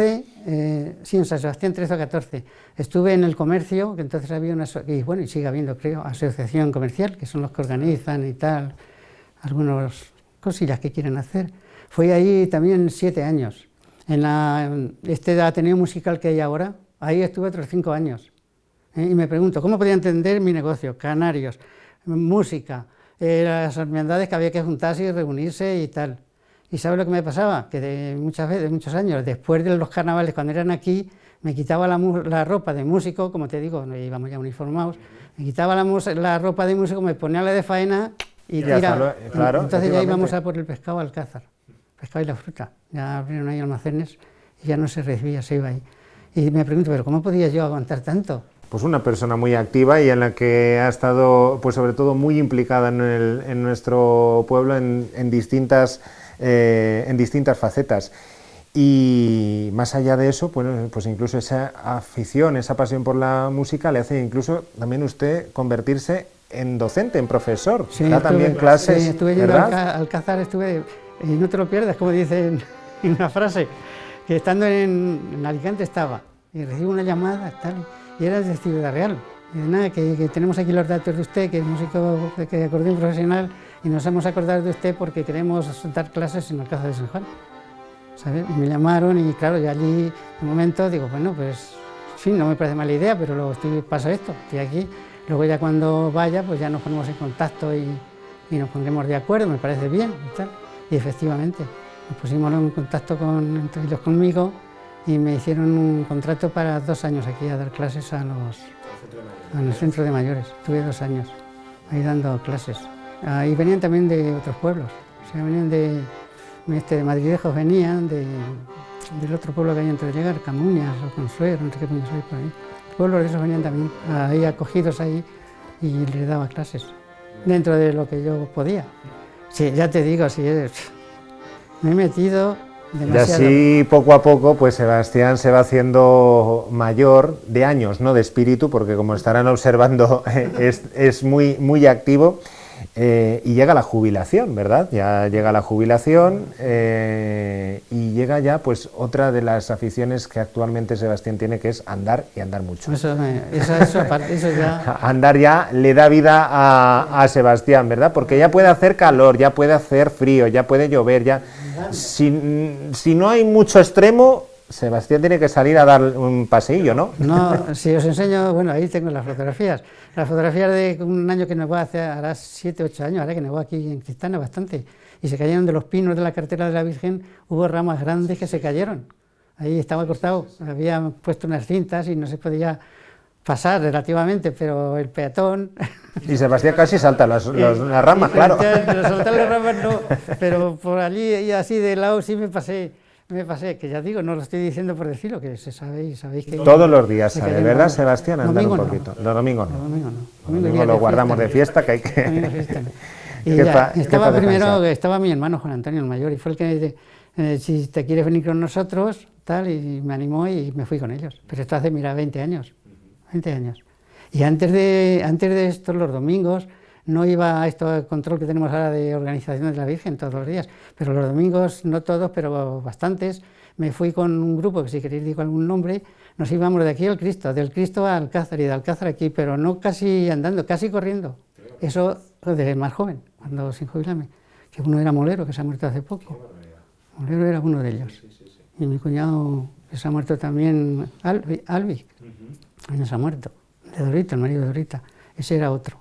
13, sí, en San Sebastián 13 o 14. Estuve en el comercio, que entonces había una, y bueno, y sigue habiendo, creo, asociación comercial, que son los que organizan y tal, algunas cosillas que quieren hacer. Fui ahí también 7 años. En este Ateneo Musical que hay ahora, ahí estuve otros 5 años. Y me pregunto, ¿cómo podía entender mi negocio? Canarios, música, las hermandades que había que juntarse y reunirse y tal. ¿Y sabes lo que me pasaba? Que muchas veces, muchos años, después de los carnavales, cuando eran aquí, me quitaba la ropa de músico, como te digo, íbamos ya uniformados, me quitaba la ropa de músico, me ponía la de faena y tira. Claro, entonces ya íbamos a por el pescado al Alcázar, pescado y la fruta. Ya abrieron ahí almacenes y ya no se recibía, se iba ahí. Y me pregunto, ¿pero cómo podía yo aguantar tanto? Pues una persona muy activa y en la que ha estado, pues sobre todo muy implicada en nuestro pueblo en distintas facetas. Y más allá de eso, pues incluso esa afición, esa pasión por la música le hace incluso también usted convertirse en docente, en profesor. Sí, da también clases, sí, estuve yendo ¿verdad? al Alcázar, y no te lo pierdas, como dicen en una frase, que estando en Alicante estaba, y recibo una llamada, tal, y era de Ciudad Real. Y de nada, que tenemos aquí los datos de usted, que es músico de acordeón profesional, y nos hemos acordado de usted porque queremos dar clases en el Alcázar de San Juan. ¿Sabes? Y me llamaron y claro, yo allí, en un momento, digo, bueno, pues, en fin, no me parece mala idea, pero pasa esto, estoy aquí. Luego ya cuando vaya, pues ya nos ponemos en contacto y nos pondremos de acuerdo, me parece bien y tal. Y efectivamente, nos pusimos en contacto entre ellos conmigo y me hicieron un contrato para 2 años aquí a dar clases en el centro de mayores. Estuve 2 años ahí dando clases. Y venían también de otros pueblos, o sea, venían de Madridejos, venían del otro pueblo que hay antes de llegar, Camuñas o Consuelo, no sé qué coño soy por ahí. Pueblos de esos venían también ahí acogidos ahí y les daba clases dentro de lo que yo podía. Sí, ya te digo, sí, me he metido demasiado. Y así poco a poco, pues Sebastián se va haciendo mayor de años, no de espíritu, porque como estarán observando es muy, muy activo. Y llega la jubilación, ¿verdad? Ya llega la jubilación y llega ya pues otra de las aficiones que actualmente Sebastián tiene, que es andar y andar mucho. Eso ya... Andar ya le da vida a Sebastián, ¿verdad? Porque ya puede hacer calor, ya puede hacer frío, ya puede llover, ya... Si no hay mucho extremo, Sebastián tiene que salir a dar un paseillo, ¿no? No, si os enseño, bueno, ahí tengo las fotografías de un año que nevó hará 7, 8 años, ahora que nevó aquí en Cristana bastante, y se cayeron de los pinos de la carretera de la Virgen, hubo ramas grandes que se cayeron, ahí estaba cortado, habían puesto unas cintas y no se podía pasar relativamente, pero el peatón... Y Sebastián casi salta las ramas, claro. Saltar las ramas no, pero por allí y así de lado sí me pasé, que ya digo, no lo estoy diciendo por decirlo, que se sabe y sabéis que... Todos los días sale, ¿verdad, Sebastián? Andar un poquito. No. Los domingos no. Los domingos lo guardamos de fiesta, que hay que... Y ya, estaba primero, estaba mi hermano Juan Antonio, el mayor, y fue el que, si te quieres venir con nosotros, tal, y me animó y me fui con ellos. Pero esto hace, mira, 20 años. Y antes de esto, los domingos, no iba a esto control que tenemos ahora de organización de la Virgen todos los días, pero los domingos, no todos, pero bastantes, me fui con un grupo, que si queréis digo algún nombre, nos íbamos de aquí al Cristo, del Cristo a Alcázar y de Alcázar aquí, pero no casi andando, casi corriendo. Eso desde más joven, cuando sin jubilarme, que uno era Molero, que se ha muerto hace poco. Molero era uno de ellos. Y mi cuñado, que se ha muerto también, Albi, también se ha muerto, de Dorita, el marido de Dorita, ese era otro.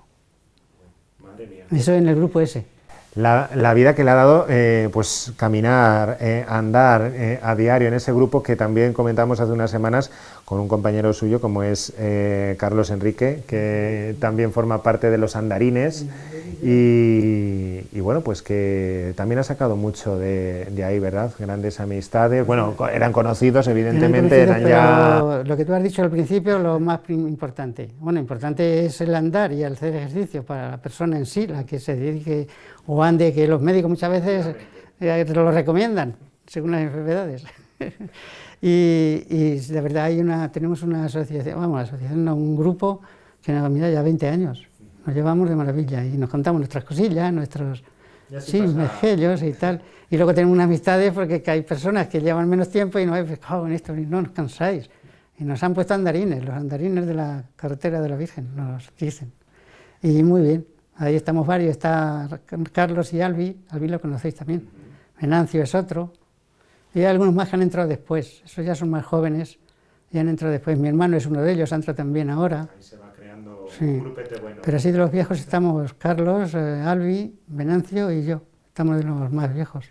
Eso en el grupo ese. La vida que le ha dado, pues caminar, andar a diario en ese grupo que también comentamos hace unas semanas con un compañero suyo como es Carlos Enrique, que también forma parte de los andarines y bueno, pues que también ha sacado mucho de ahí, ¿verdad? Grandes amistades, bueno, eran conocidos evidentemente, eran ya... Lo que tú has dicho al principio, lo más importante, bueno, importante es el andar y el hacer ejercicio para la persona en sí, la que se dedique o ande, que los médicos muchas veces lo recomiendan, según las enfermedades. y de verdad tenemos una asociación, un grupo que mira ya 20 años, nos llevamos de maravilla y nos contamos nuestras cosillas, nuestros mejillos y tal. Y luego tenemos unas amistades porque hay personas que llevan menos tiempo y nos habéis fijado en esto, y no os cansáis. Y nos han puesto andarines, los andarines de la carretera de la Virgen, nos dicen. Y muy bien, ahí estamos varios, está Carlos y Albi lo conocéis también, Venancio es otro, y hay algunos más que han entrado después, esos ya son más jóvenes, y han entrado después. Mi hermano es uno de ellos, ha entrado también ahora. Ahí se va creando sí. Un grupete bueno. Pero así de los viejos estamos Carlos, Albi, Venancio y yo, estamos de los más viejos.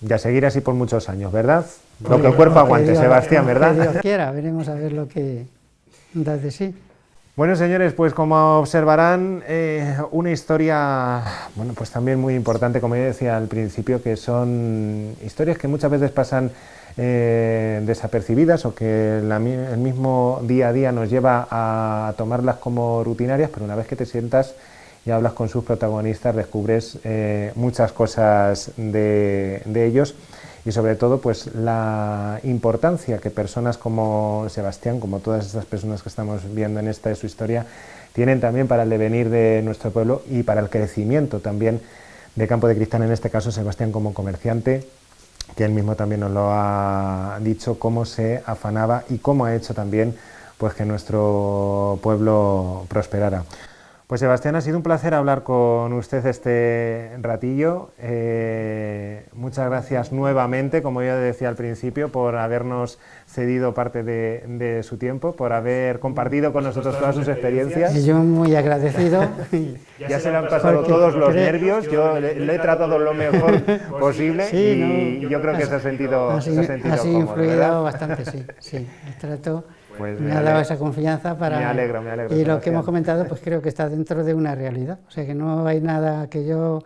Y a seguir así por muchos años, ¿verdad? Lo que el cuerpo aguante, Sebastián, ¿verdad? Que Dios quiera, veremos a ver lo que da de sí. Bueno, señores, pues como observarán, una historia, bueno, pues también muy importante, como yo decía al principio, que son historias que muchas veces pasan desapercibidas o que el mismo día a día nos lleva a tomarlas como rutinarias, pero una vez que te sientas y hablas con sus protagonistas, descubres muchas cosas de ellos y sobre todo pues la importancia que personas como Sebastián, como todas estas personas que estamos viendo en esta de su historia, tienen también para el devenir de nuestro pueblo y para el crecimiento también de Campo de Cristal, en este caso Sebastián como comerciante, que él mismo también nos lo ha dicho, cómo se afanaba y cómo ha hecho también pues que nuestro pueblo prosperara. Pues Sebastián, ha sido un placer hablar con usted este ratillo. Muchas gracias nuevamente, como ya decía al principio, por habernos cedido parte de su tiempo, por haber compartido con nosotros todas sus experiencias. Y yo muy agradecido. Ya se le han pasado todos los nervios, yo le he tratado lo mejor posible y yo creo que se ha sentido ha cómodo, influido ¿verdad? bastante, sí. El trato Pues me ha dado esa confianza para... Me alegro. Y lo que hemos comentado, pues creo que está dentro de una realidad. O sea, que no hay nada que yo,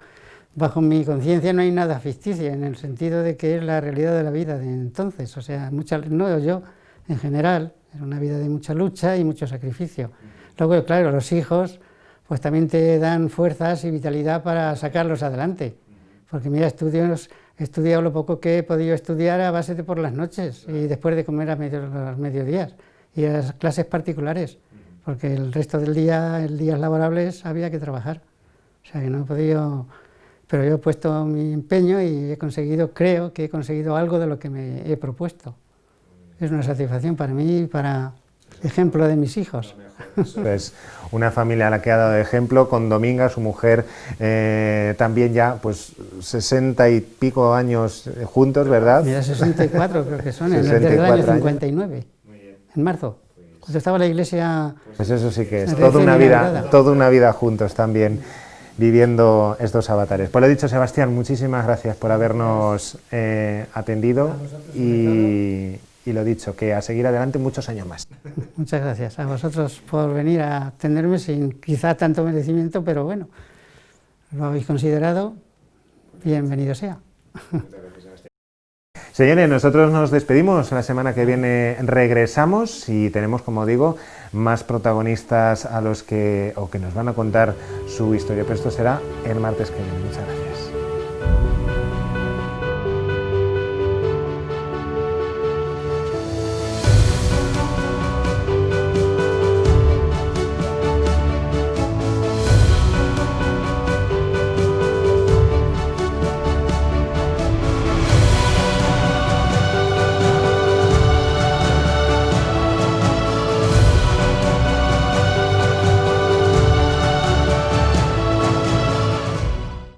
bajo mi conciencia, no hay nada ficticio, en el sentido de que es la realidad de la vida de entonces. O sea, no yo, en general, era una vida de mucha lucha y mucho sacrificio. Luego, claro, los hijos, pues también te dan fuerzas y vitalidad para sacarlos adelante. Porque mira, he estudiado lo poco que he podido estudiar a base de por las noches y después de comer a los mediodías. Y a las clases particulares, porque el resto del día, en días laborables, había que trabajar. O sea que no he podido, pero yo he puesto mi empeño y he conseguido, creo que he conseguido algo de lo que me he propuesto. Es una satisfacción para mí y para ejemplo de mis hijos. Pues una familia a la que ha dado de ejemplo, con Dominga, su mujer, también ya pues 60 y pico años juntos, ¿verdad? Mira, 64 creo que son, desde el año 59. En marzo, cuando estaba la iglesia... Pues eso sí que es toda una vida juntos también, viviendo estos avatares. Pues lo dicho, Sebastián, muchísimas gracias por habernos atendido y lo dicho, que a seguir adelante muchos años más. Muchas gracias a vosotros por venir a atenderme sin quizá tanto merecimiento, pero bueno, lo habéis considerado, bienvenido sea. Señores, nosotros nos despedimos, la semana que viene regresamos y tenemos, como digo, más protagonistas a los que nos van a contar su historia, pero esto será el martes que viene. Muchas gracias.